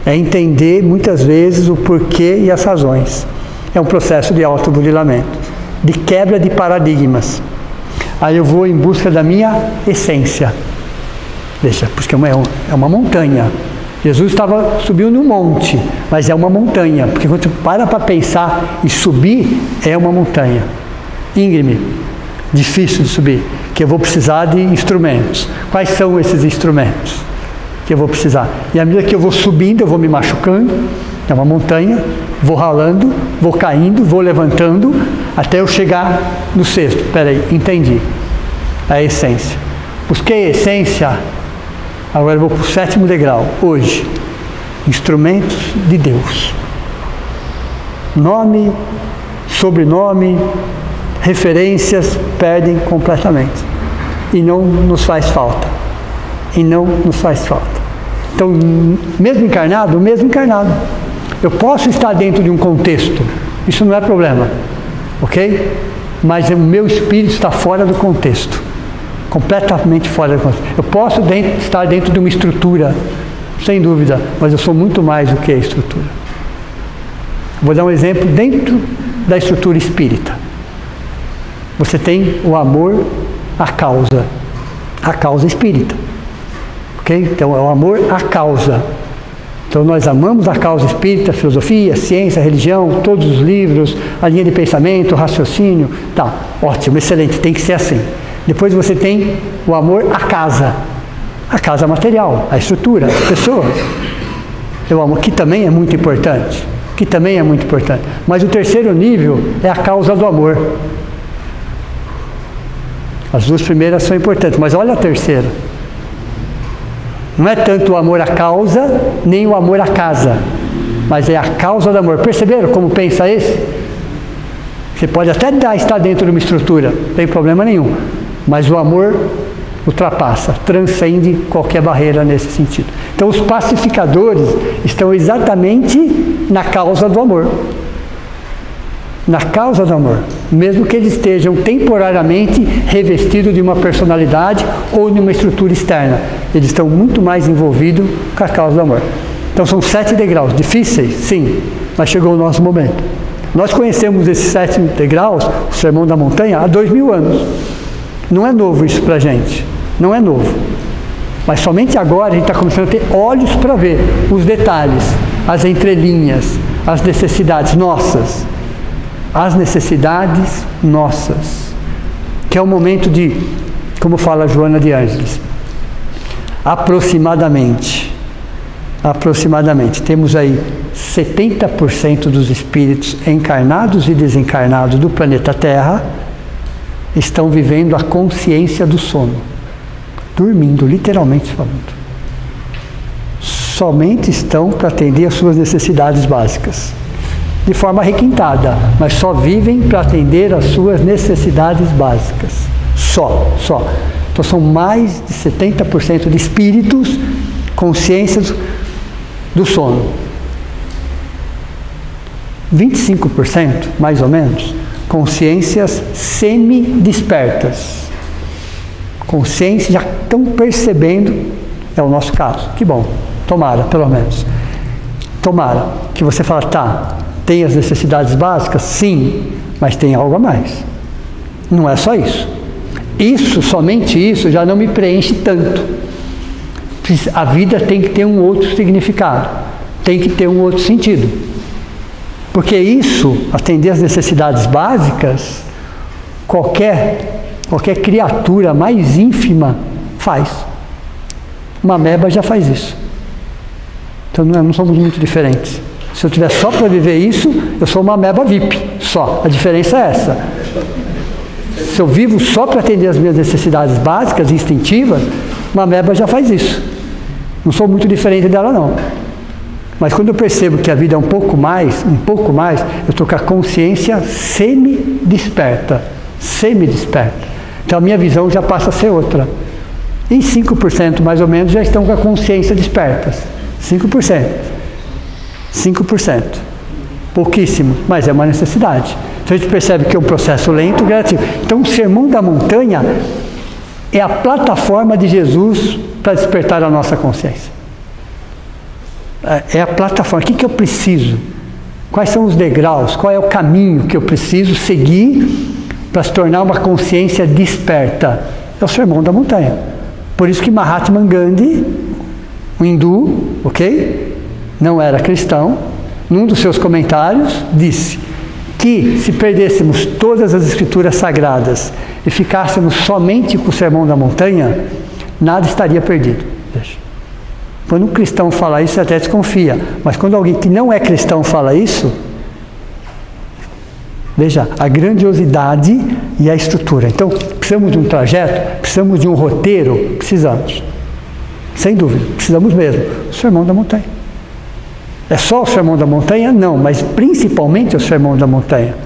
É entender muitas vezes o porquê e as razões. É um processo de autoburilamento, de quebra de paradigmas. Aí eu vou em busca da minha essência. Porque é uma montanha. Jesus subiu num monte, mas é uma montanha. Porque quando você para pensar e subir, é uma montanha. Íngreme, difícil de subir, que eu vou precisar de instrumentos. Quais são esses instrumentos que eu vou precisar? E à medida que eu vou subindo, eu vou me machucando, é uma montanha, vou ralando, vou caindo, vou levantando, até eu chegar no 6º. Peraí, entendi. A essência. Busquei a essência, agora eu vou para o 7º degrau. Hoje, instrumentos de Deus. Nome, sobrenome, referências perdem completamente. E não nos faz falta. E não nos faz falta. Então, mesmo encarnado, eu posso estar dentro de um contexto. Isso não é problema. Ok? Mas o meu espírito está fora do contexto. Completamente fora do contexto. Eu posso estar dentro de uma estrutura, sem dúvida, mas eu sou muito mais do que a estrutura. Vou dar um exemplo dentro da estrutura espírita. Você tem o amor à causa espírita. Ok? Então é o amor à causa. Então nós amamos a causa espírita, a filosofia, a ciência, a religião, todos os livros, a linha de pensamento, o raciocínio, tá, ótimo, excelente, tem que ser assim. Depois você tem o amor à casa material, a estrutura, as pessoas. Eu amo, que também é muito importante, Mas o terceiro nível é a causa do amor. As duas primeiras são importantes, mas olha a terceira. Não é tanto o amor à causa, nem o amor à casa, mas é a causa do amor. Perceberam como pensa esse? Você pode até estar dentro de uma estrutura, não tem problema nenhum, mas o amor ultrapassa, transcende qualquer barreira nesse sentido. Então os pacificadores estão exatamente na causa do amor. Na causa do amor, mesmo que eles estejam temporariamente revestidos de uma personalidade ou de uma estrutura externa, eles estão muito mais envolvidos com a causa do amor. Então são 7 degraus, difíceis, sim, mas chegou o nosso momento. Nós conhecemos esses 7 degraus, o Sermão da Montanha, há 2000 anos. Não é novo isso para a gente, não é novo. Mas somente agora a gente está começando a ter olhos para ver os detalhes, as entrelinhas, as necessidades nossas. As necessidades nossas, que é o momento de, como fala Joana de Ângeles, aproximadamente, temos aí 70% dos espíritos encarnados e desencarnados do planeta Terra estão vivendo a consciência do sono, dormindo, literalmente falando. Somente estão para atender às suas necessidades básicas. De forma requintada, mas só vivem para atender às suas necessidades básicas. Só. Então são mais de 70% de espíritos, consciências do sono. 25%, mais ou menos, consciências semi-despertas. Consciências já estão percebendo, é o nosso caso. Que bom, tomara, pelo menos. Tomara que você fala, tá, tem as necessidades básicas? Sim, mas tem algo a mais. Não é só isso. Somente isso, já não me preenche tanto. A vida tem que ter um outro significado, tem que ter um outro sentido. Porque isso, atender às necessidades básicas, qualquer criatura mais ínfima faz. Uma ameba já faz isso. Então não somos muito diferentes. Se eu tiver só para viver isso, eu sou uma ameba VIP, só. A diferença é essa. Se eu vivo só para atender as minhas necessidades básicas, instintivas, uma ameba já faz isso. Não sou muito diferente dela, não. Mas quando eu percebo que a vida é um pouco mais, eu estou com a consciência semi-desperta. Então a minha visão já passa a ser outra. E 5% mais ou menos já estão com a consciência despertas. 5%. Pouquíssimo, mas é uma necessidade. Então a gente percebe que é um processo lento e gradativo. Então o Sermão da Montanha é a plataforma de Jesus para despertar a nossa consciência. É a plataforma. O que eu preciso? Quais são os degraus? Qual é o caminho que eu preciso seguir para se tornar uma consciência desperta? É o Sermão da Montanha. Por isso que Mahatma Gandhi, um hindu, não era cristão, num dos seus comentários disse que se perdêssemos todas as escrituras sagradas e ficássemos somente com o Sermão da Montanha, nada estaria perdido. Quando um cristão fala isso, você até desconfia, mas quando alguém que não é cristão fala isso, veja a grandiosidade e a estrutura. Então, precisamos de um trajeto, precisamos de um roteiro, precisamos. Sem dúvida, precisamos mesmo. O Sermão da Montanha. É só o Sermão da Montanha? Não, mas principalmente o Sermão da Montanha.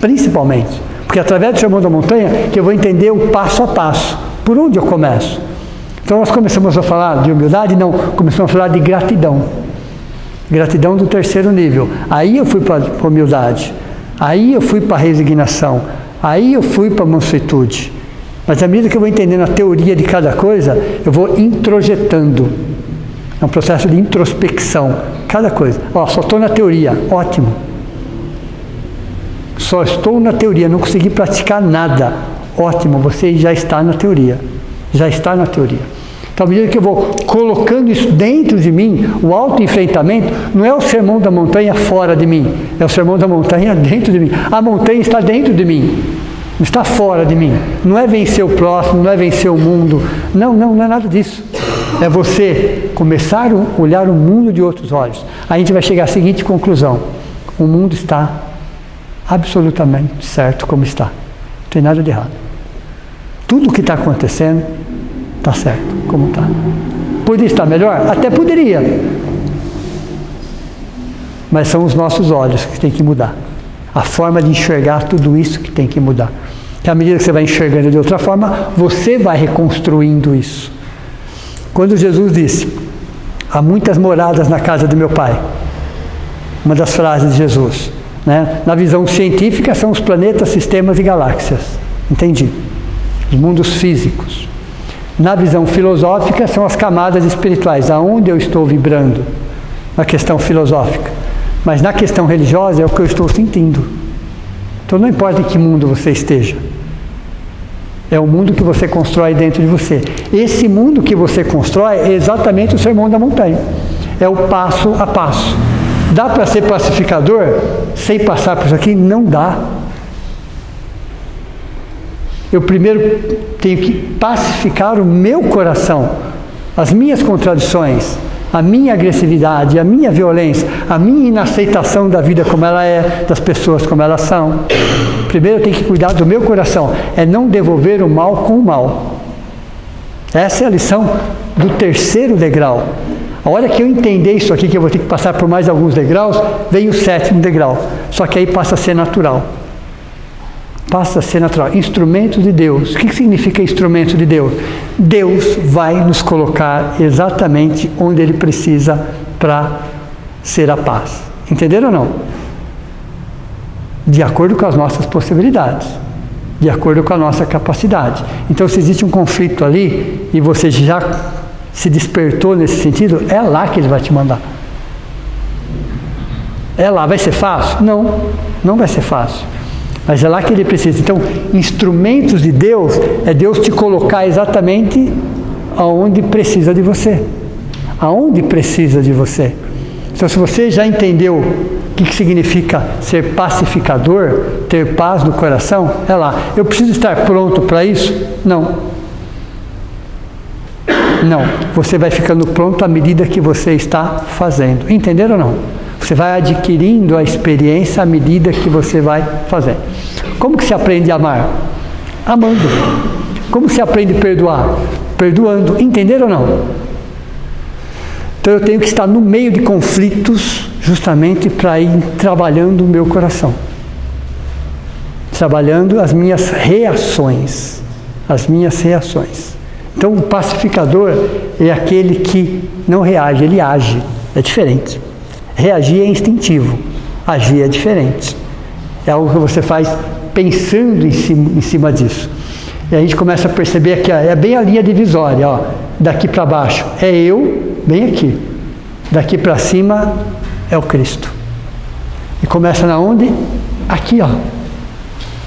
Principalmente. Porque através do Sermão da Montanha que eu vou entender o passo a passo. Por onde eu começo? Então nós começamos a falar de humildade? Não, começamos a falar de gratidão. Gratidão do terceiro nível. Aí eu fui para a humildade. Aí eu fui para a resignação. Aí eu fui para a mansuetude. Mas à medida que eu vou entendendo a teoria de cada coisa, eu vou introjetando. É um processo de introspecção. Cada coisa. Só estou na teoria. Ótimo. Só estou na teoria. Não consegui praticar nada. Ótimo. Você já está na teoria. Já está na teoria. Então, à medida que eu vou colocando isso dentro de mim, o autoenfrentamento não é o sermão da montanha fora de mim, é o sermão da montanha dentro de mim. A montanha está dentro de mim, não está fora de mim. Não é vencer o próximo, não é vencer o mundo. Não é nada disso. É você começar a olhar o mundo de outros olhos. A gente vai chegar à seguinte conclusão: o mundo está absolutamente certo como está. Não tem nada de errado. Tudo o que está acontecendo está certo como está. Poderia estar melhor? Até poderia. Mas são os nossos olhos que tem que mudar. A forma de enxergar tudo isso que tem que mudar. Que à medida que você vai enxergando de outra forma, você vai reconstruindo isso. Quando Jesus disse: há muitas moradas na casa de meu Pai, uma das frases de Jesus, né? Na visão científica são os planetas, sistemas e galáxias. Entendi. Os mundos físicos. Na visão filosófica são as camadas espirituais, aonde eu estou vibrando, na questão filosófica. Mas na questão religiosa é o que eu estou sentindo. Então não importa em que mundo você esteja, é o mundo que você constrói dentro de você. Esse mundo que você constrói é exatamente o sermão da montanha. É o passo a passo. Dá para ser pacificador sem passar por isso aqui? Não dá. Eu primeiro tenho que pacificar o meu coração, as minhas contradições, a minha agressividade, a minha violência, a minha inaceitação da vida como ela é, das pessoas como elas são. Primeiro eu tenho que cuidar do meu coração, é não devolver o mal com o mal. Essa é a lição do terceiro degrau. A hora que eu entender isso aqui, que eu vou ter que passar por mais alguns degraus, vem o sétimo degrau. Só que aí passa a ser natural. Passa a ser natural. Instrumento de Deus. O que significa instrumento de Deus? Deus vai nos colocar exatamente onde Ele precisa para ser a paz. Entenderam ou não? De acordo com as nossas possibilidades. De acordo com a nossa capacidade. Então, se existe um conflito ali e você já se despertou nesse sentido, é lá que Ele vai te mandar. É lá. Vai ser fácil? Não. Não vai ser fácil. Mas é lá que Ele precisa. Então, instrumentos de Deus é Deus te colocar exatamente aonde precisa de você. Aonde precisa de você. Então, se você já entendeu o que significa ser pacificador, ter paz no coração, é lá. Eu preciso estar pronto para isso? Não. Não. Você vai ficando pronto à medida que você está fazendo. Entenderam ou não? Você vai adquirindo a experiência à medida que você vai fazendo. Como que se aprende a amar? Amando. Como se aprende a perdoar? Perdoando. Entenderam ou não? Então eu tenho que estar no meio de conflitos justamente para ir trabalhando o meu coração. Trabalhando as minhas reações. As minhas reações. Então o pacificador é aquele que não reage, ele age. É diferente. Reagir é instintivo, agir é diferente. É algo que você faz pensando em cima disso. E a gente começa a perceber que é bem a linha divisória, ó. Daqui para baixo é eu, bem aqui. Daqui para cima é o Cristo. E começa na onde? Aqui, ó.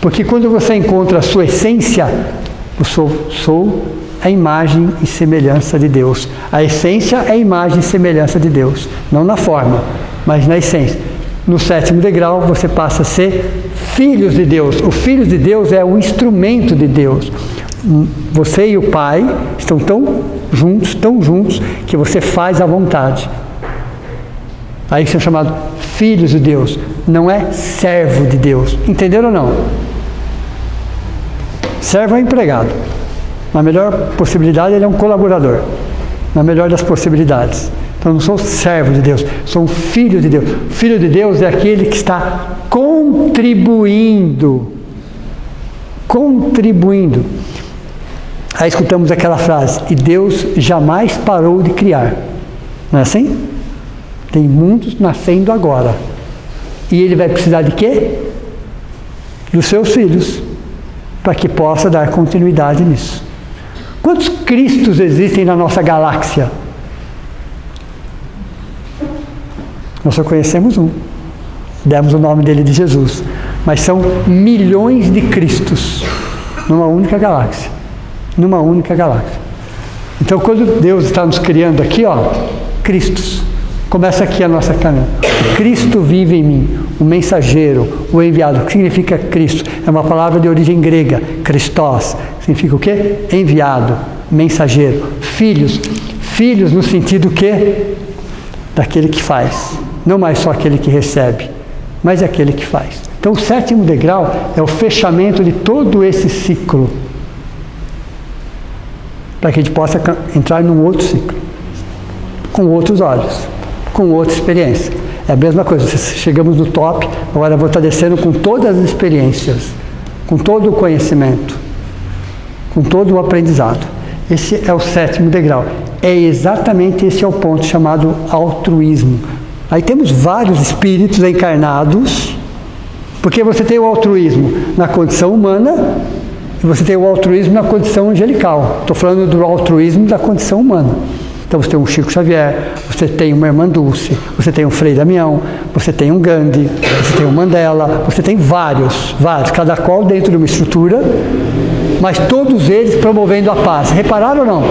Porque quando você encontra a sua essência, eu sou a imagem e semelhança de Deus. A essência é a imagem e semelhança de Deus. Não na forma, mas na essência. No sétimo degrau, você passa a ser filhos de Deus. O filho de Deus é o instrumento de Deus. Você e o Pai estão tão juntos, que você faz à vontade. Aí são chamados filhos de Deus. Não é servo de Deus. Entenderam ou não? Servo é empregado. Na melhor possibilidade, ele é um colaborador. Na melhor das possibilidades. Então, eu não sou servo de Deus, sou um filho de Deus. Filho de Deus é aquele que está contribuindo. Contribuindo. Aí escutamos aquela frase: e Deus jamais parou de criar. Não é assim? Tem mundos nascendo agora. E Ele vai precisar de quê? Dos seus filhos. Para que possa dar continuidade nisso. Quantos Cristos existem na nossa galáxia? Nós só conhecemos um. Demos o nome dele de Jesus. Mas são milhões de Cristos numa única galáxia. Numa única galáxia. Então, quando Deus está nos criando aqui, ó, Cristos, começa aqui a nossa caminhada. Cristo vive em mim, o mensageiro, o enviado. O que significa Cristo? É uma palavra de origem grega, Christos. Significa o quê? Enviado, mensageiro. Filhos. Filhos no sentido que? Daquele que faz. Não mais só aquele que recebe, mas aquele que faz. Então, o 7º degrau é o fechamento de todo esse ciclo, para que a gente possa entrar num outro ciclo, com outros olhos, com outra experiência. É a mesma coisa, chegamos no top, agora eu vou estar descendo com todas as experiências, com todo o conhecimento, com todo o aprendizado. Esse é o 7º degrau. É exatamente esse é o ponto chamado altruísmo. Aí temos vários espíritos encarnados, porque você tem o altruísmo na condição humana e você tem o altruísmo na condição angelical. Estou falando do altruísmo da condição humana. Então você tem um Chico Xavier, você tem uma Irmã Dulce, você tem um Frei Damião, você tem um Gandhi, você tem um Mandela, você tem vários, cada qual dentro de uma estrutura, mas todos eles promovendo a paz. Repararam ou não?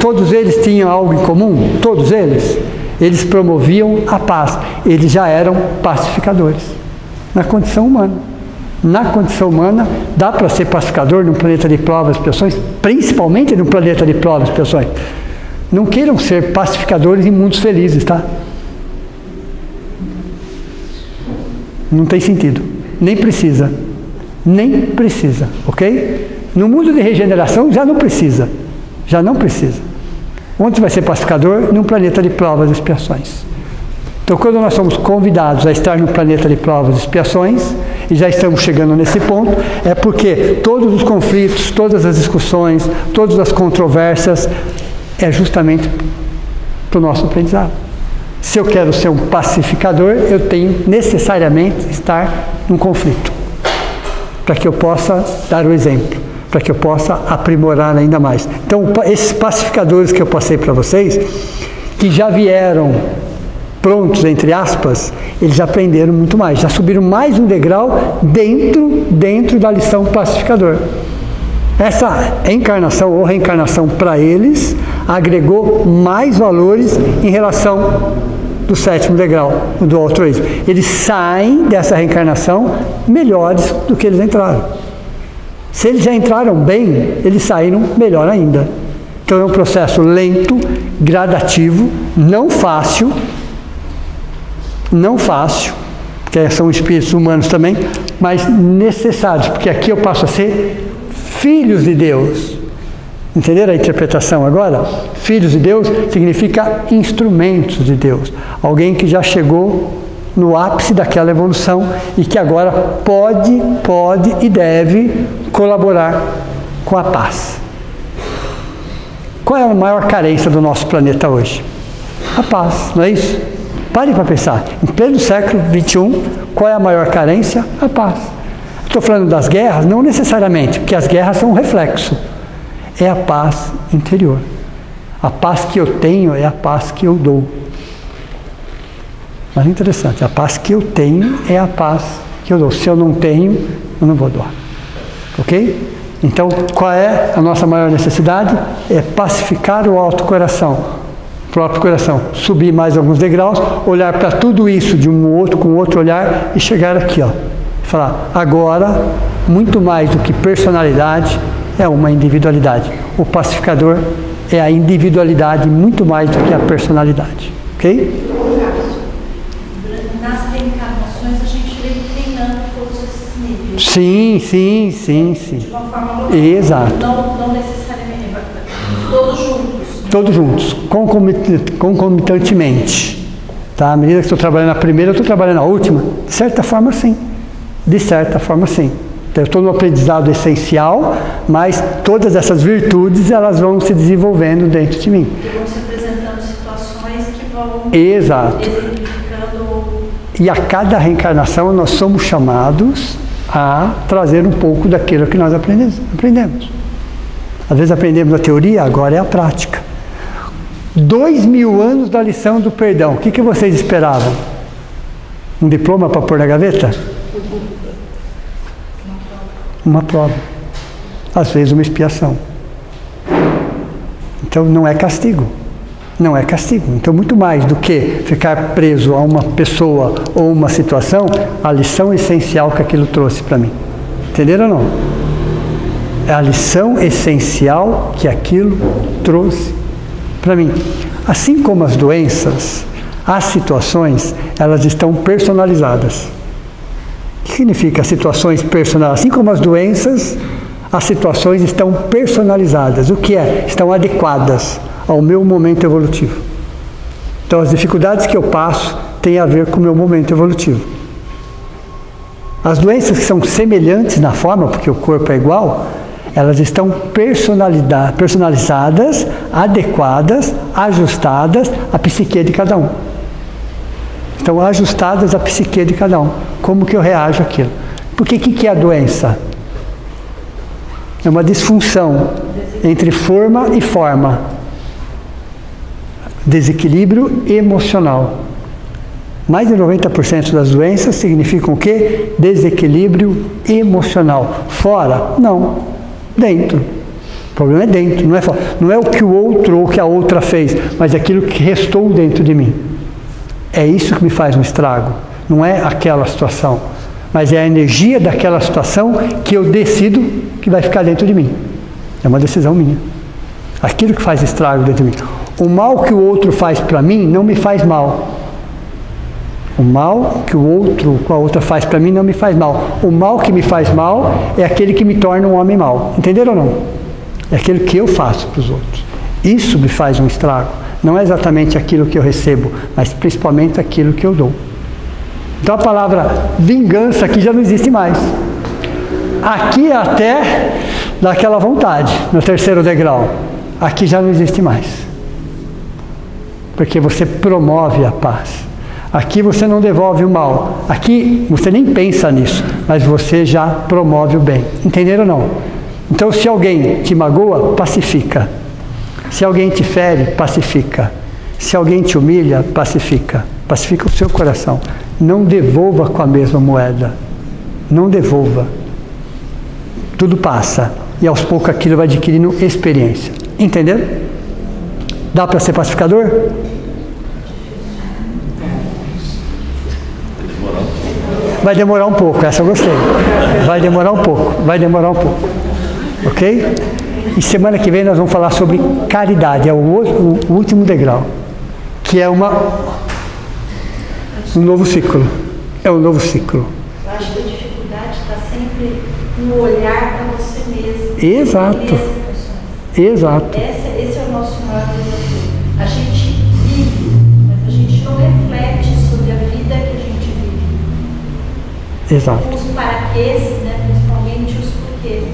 Todos eles tinham algo em comum? Todos eles? Eles promoviam a paz. Eles já eram pacificadores na condição humana. Na condição humana, dá para ser pacificador num planeta de provas e expiações, principalmente num planeta de provas e expiações. Não queiram ser pacificadores em mundos felizes, tá? Não tem sentido. Nem precisa. Nem precisa, ok? No mundo de regeneração já não precisa. Já não precisa. Onde vai ser pacificador? Num planeta de provas e expiações. Então, quando nós somos convidados a estar no planeta de provas e expiações, e já estamos chegando nesse ponto, é porque todos os conflitos, todas as discussões, todas as controvérsias, é justamente para o nosso aprendizado. Se eu quero ser um pacificador, eu tenho necessariamente estar num conflito, para que eu possa dar o exemplo, para que eu possa aprimorar ainda mais. Então, esses pacificadores que eu passei para vocês, que já vieram prontos, entre aspas, eles aprenderam muito mais, já subiram mais um degrau dentro da lição pacificador. Essa encarnação ou reencarnação para eles agregou mais valores em relação do 7º degrau, do altruísmo. Eles saem dessa reencarnação melhores do que eles entraram. Se eles já entraram bem, eles saíram melhor ainda. Então é um processo lento, gradativo, não fácil, porque são espíritos humanos também, mas necessários, porque aqui eu passo a ser filhos de Deus. Entenderam a interpretação agora? Filhos de Deus significa instrumentos de Deus. Alguém que já chegou no ápice daquela evolução e que agora pode e deve colaborar com a paz. Qual é a maior carência do nosso planeta hoje? A paz, não é isso? Pare para pensar. Em pleno século XXI, qual é a maior carência? A paz. Estou falando das guerras? Não necessariamente, porque as guerras são um reflexo. É a paz interior. A paz que eu tenho é a paz que eu dou. Mas é interessante, a paz que eu tenho é a paz que eu dou. Se eu não tenho, eu não vou doar. Ok? Então, qual é a nossa maior necessidade? É pacificar o alto coração, o próprio coração. Subir mais alguns degraus, olhar para tudo isso de com outro olhar e chegar aqui, ó. Falar, agora, muito mais do que personalidade, é uma individualidade. O pacificador é a individualidade muito mais do que a personalidade. Ok? Nas reencarnações a gente vem treinando todos esses níveis. Sim. De uma forma normal. Exato. Não necessariamente. Todos juntos. Todos juntos, concomitantemente. Tá? À medida que estou trabalhando a primeira, eu estou trabalhando a última. De certa forma, sim. Então, eu estou no aprendizado essencial, mas todas essas virtudes, elas vão se desenvolvendo dentro de mim. E vão se apresentando situações que vão Exato. exemplificando. E a cada reencarnação, nós somos chamados a trazer um pouco daquilo que nós aprendemos. Às vezes aprendemos a teoria, agora é a prática. 2000 anos da lição do perdão. O que vocês esperavam? Um diploma para pôr na gaveta? Uma prova. Às vezes uma expiação. Então não é castigo. Não é castigo. Então, muito mais do que ficar preso a uma pessoa ou uma situação, a lição essencial que aquilo trouxe para mim. Entenderam ou não? É a lição essencial que aquilo trouxe para mim. Assim como as doenças, as situações, elas estão personalizadas. O que significa situações personalizadas? Assim como as doenças, as situações estão personalizadas. O que é? Estão adequadas ao meu momento evolutivo. Então, as dificuldades que eu passo têm a ver com o meu momento evolutivo. As doenças que são semelhantes na forma, porque o corpo é igual, elas estão personalizadas, adequadas, ajustadas à psique de cada um. Estão ajustadas à psique de cada um. Como que eu reajo àquilo? Porque o que é a doença? É uma disfunção entre forma e forma. Desequilíbrio emocional. Mais de 90% das doenças significam o quê? Desequilíbrio emocional. Fora? Não. Dentro. O problema é dentro, não é fora. Não é o que o outro ou o que a outra fez, mas aquilo que restou dentro de mim. É isso que me faz um estrago. Não é aquela situação, mas é a energia daquela situação que eu decido que vai ficar dentro de mim. É uma decisão minha. Aquilo que faz estrago dentro de mim. O mal que o outro faz para mim não me faz mal. O mal que o outro, a outra faz para mim não me faz mal. O mal que me faz mal é aquele que me torna um homem mau. Entenderam ou não? É aquele que eu faço para os outros. Isso me faz um estrago. Não é exatamente aquilo que eu recebo, mas principalmente aquilo que eu dou. Então a palavra vingança aqui já não existe mais. Aqui até dá aquela vontade, no terceiro degrau. Aqui já não existe mais. Porque você promove a paz. Aqui você não devolve o mal. Aqui você nem pensa nisso, mas você já promove o bem. Entenderam ou não? Então, se alguém te magoa, pacifica. Se alguém te fere, pacifica. Se alguém te humilha, pacifica. Pacifica o seu coração. Não devolva com a mesma moeda. Não devolva. Tudo passa. E aos poucos aquilo vai adquirindo experiência. Entenderam? Dá para ser pacificador? Vai demorar um pouco, essa eu gostei. Vai demorar um pouco, vai demorar um pouco. Ok? E semana que vem nós vamos falar sobre caridade, é o último degrau. Que é um novo ciclo. É um novo ciclo. Eu acho que a dificuldade está sempre no olhar para você mesmo. Exato. Exato. Esse é o nosso maior desafio. A gente vive, mas a gente não reflete sobre a vida que a gente vive. Exato. Os paraquês, né, principalmente os porquês.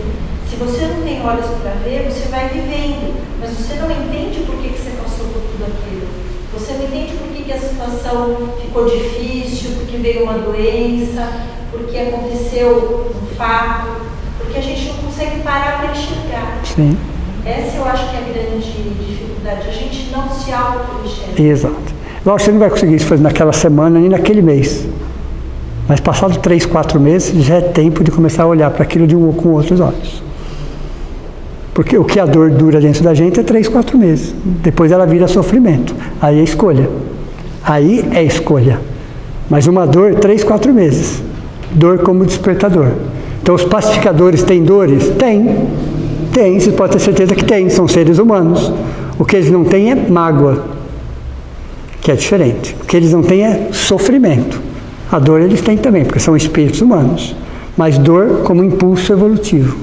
Se você não tem olhos para ver, você vai vivendo, mas você não entende por que você passou por tudo aquilo. Você não entende por que a situação ficou difícil, porque veio uma doença, porque aconteceu um fato, porque a gente não consegue parar para enxergar. Sim. Essa eu acho que é a grande dificuldade, a gente não se auto-enxerga. Exato. Lógico, você não vai conseguir isso fazer naquela semana nem naquele mês. Mas passado 3, 4 meses, já é tempo de começar a olhar para aquilo com outros olhos. Porque o que a dor dura dentro da gente é 3, 4 meses. Depois ela vira sofrimento. Aí é escolha. Aí é escolha. Mas uma dor, 3, 4 meses. Dor como despertador. Então os pacificadores têm dores? Tem. Tem, você pode ter certeza que tem. São seres humanos. O que eles não têm é mágoa. Que é diferente. O que eles não têm é sofrimento. A dor eles têm também, porque são espíritos humanos. Mas dor como impulso evolutivo.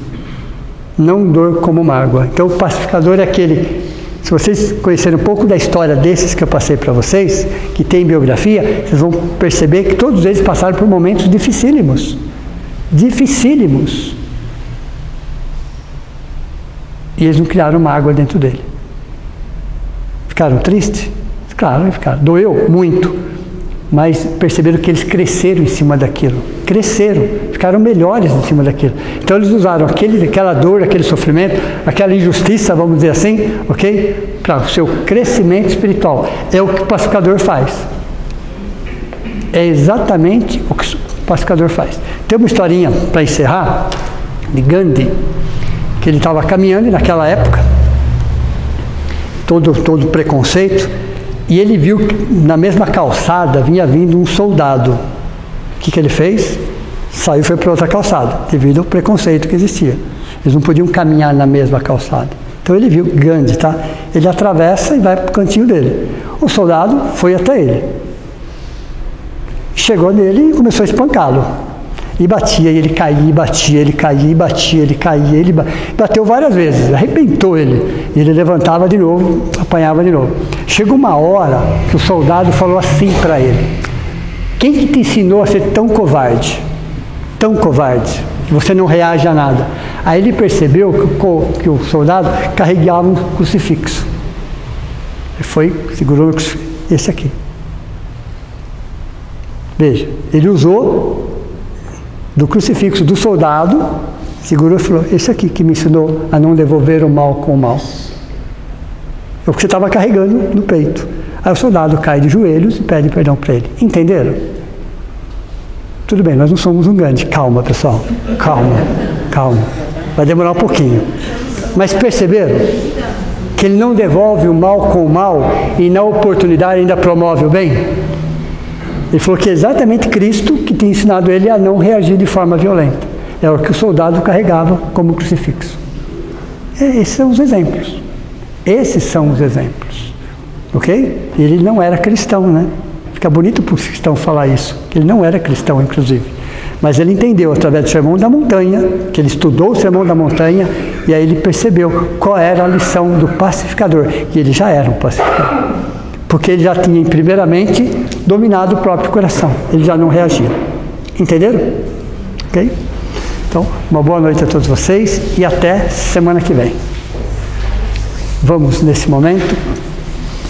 Não dor como mágoa. Então o pacificador é aquele... Se vocês conhecerem um pouco da história desses que eu passei para vocês, que tem biografia, vocês vão perceber que todos eles passaram por momentos dificílimos. Dificílimos. E eles não criaram mágoa dentro dele. Ficaram tristes? Claro, ficaram. Doeu? Muito. Mas perceberam que eles cresceram em cima daquilo. Cresceram, ficaram melhores em cima daquilo. Então eles usaram aquela dor, aquele sofrimento, aquela injustiça, vamos dizer assim, ok? Para o seu crescimento espiritual. É o que o pacificador faz. É exatamente o que o pacificador faz. Tem uma historinha, para encerrar, de Gandhi, que ele estava caminhando e naquela época todo preconceito, e ele viu que na mesma calçada vinha vindo um soldado. O que ele fez? Saiu e foi para outra calçada, devido ao preconceito que existia. Eles não podiam caminhar na mesma calçada. Então ele viu, Gandhi, tá? Ele atravessa e vai para o cantinho dele. O soldado foi até ele. Chegou nele e começou a espancá-lo. E batia, e ele caía, e batia, ele caía, e batia, ele caía, ele bateu várias vezes, arrebentou ele. E ele levantava de novo, apanhava de novo. Chegou uma hora que o soldado falou assim para ele: quem que te ensinou a ser tão covarde? Tão covarde, que você não reage a nada. Aí ele percebeu que o soldado carregava um crucifixo. Ele foi, segurou no crucifixo, esse aqui. Veja, ele usou do crucifixo do soldado, segurou e falou: esse aqui que me ensinou a não devolver o mal com o mal. É o que você estava carregando no peito. Aí o soldado cai de joelhos e pede perdão para ele. Entenderam? Tudo bem, nós não somos um Gandhi. Calma, pessoal. Calma. Vai demorar um pouquinho. Mas perceberam que ele não devolve o mal com o mal e na oportunidade ainda promove o bem? Ele falou que é exatamente Cristo que tinha ensinado ele a não reagir de forma violenta. É o que o soldado carregava como crucifixo. Esses são os exemplos. Esses são os exemplos. Ok? Ele não era cristão, né? Fica bonito para o cristão falar isso, que ele não era cristão, inclusive. Mas ele entendeu através do Sermão da Montanha, que ele estudou o Sermão da Montanha, e aí ele percebeu qual era a lição do pacificador. E ele já era um pacificador. Porque ele já tinha, primeiramente, dominado o próprio coração. Ele já não reagia. Entenderam? Ok? Então, uma boa noite a todos vocês e até semana que vem. Vamos, nesse momento,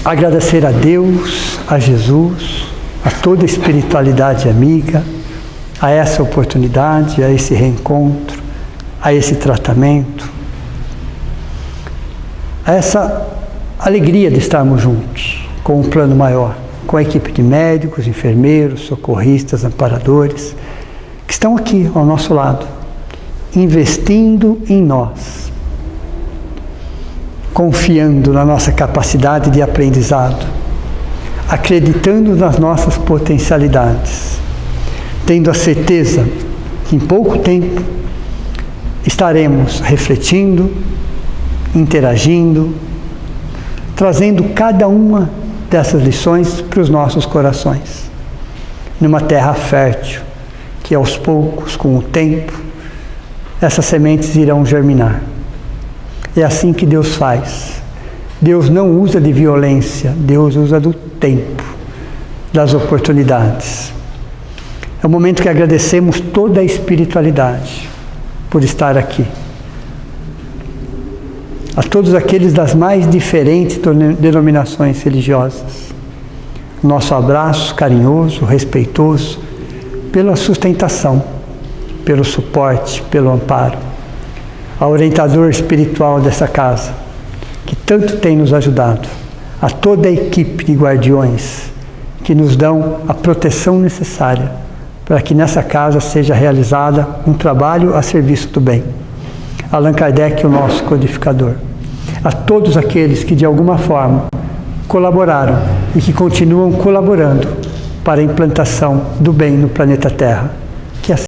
agradecer a Deus, a Jesus, a toda a espiritualidade amiga, a essa oportunidade, a esse reencontro, a esse tratamento, a essa alegria de estarmos juntos, com um plano maior, com a equipe de médicos, enfermeiros, socorristas, amparadores, que estão aqui ao nosso lado, investindo em nós, confiando na nossa capacidade de aprendizado, acreditando nas nossas potencialidades, tendo a certeza que em pouco tempo estaremos refletindo, interagindo, trazendo cada uma dessas lições para os nossos corações, numa terra fértil, que aos poucos, com o tempo, essas sementes irão germinar. É assim que Deus faz. Deus não usa de violência, Deus usa do tempo, das oportunidades. É o momento que agradecemos toda a espiritualidade por estar aqui. A todos aqueles das mais diferentes denominações religiosas. Nosso abraço carinhoso, respeitoso, pela sustentação, pelo suporte, pelo amparo. Ao orientador espiritual dessa casa, que tanto tem nos ajudado. A toda a equipe de guardiões, que nos dão a proteção necessária para que nessa casa seja realizada um trabalho a serviço do bem. Allan Kardec, o nosso codificador. A todos aqueles que de alguma forma colaboraram e que continuam colaborando para a implantação do bem no planeta Terra. Que assim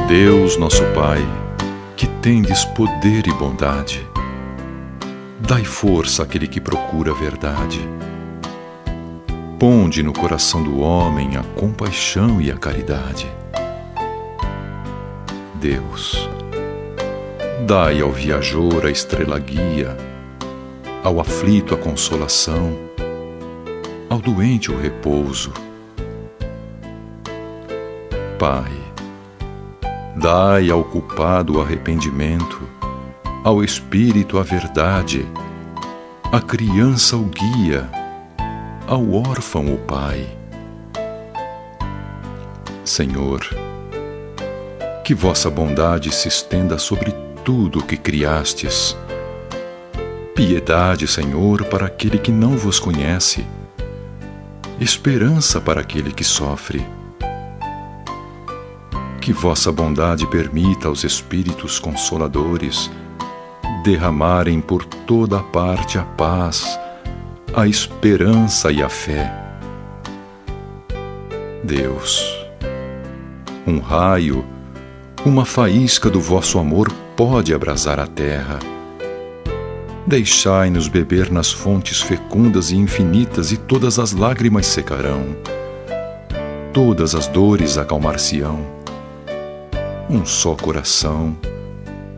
Deus, nosso Pai, que tendes poder e bondade, dai força àquele que procura a verdade. Ponde no coração do homem a compaixão e a caridade. Deus, dai ao viajor a estrela guia, ao aflito a consolação, ao doente o repouso. Pai, dai ao culpado o arrependimento, ao espírito a verdade, à criança o guia, ao órfão o pai. Senhor, que vossa bondade se estenda sobre tudo o que criastes, Piedade, Senhor, para aquele que não vos conhece, esperança para aquele que sofre. Que vossa bondade permita aos Espíritos Consoladores derramarem por toda a parte a paz, a esperança e a fé. Deus, um raio, uma faísca do vosso amor pode abrasar a terra. Deixai-nos beber nas fontes fecundas e infinitas, e todas as lágrimas secarão, todas as dores acalmar-se-ão. Um só coração,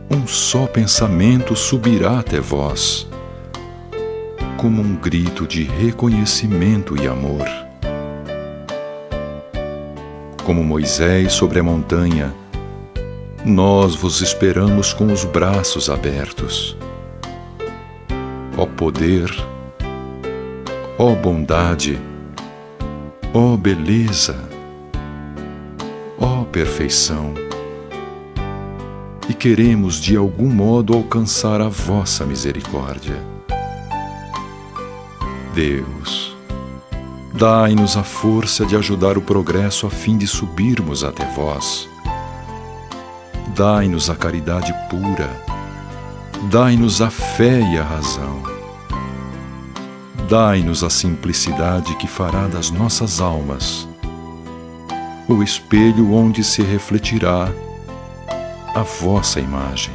um só pensamento subirá até vós, como um grito de reconhecimento e amor. Como Moisés sobre a montanha, nós vos esperamos com os braços abertos. Ó poder, ó bondade, ó beleza, ó perfeição, e queremos de algum modo alcançar a vossa misericórdia. Deus, dai-nos a força de ajudar o progresso a fim de subirmos até vós. Dai-nos a caridade pura, dai-nos a fé e a razão. Dai-nos a simplicidade que fará das nossas almas o espelho onde se refletirá a vossa imagem.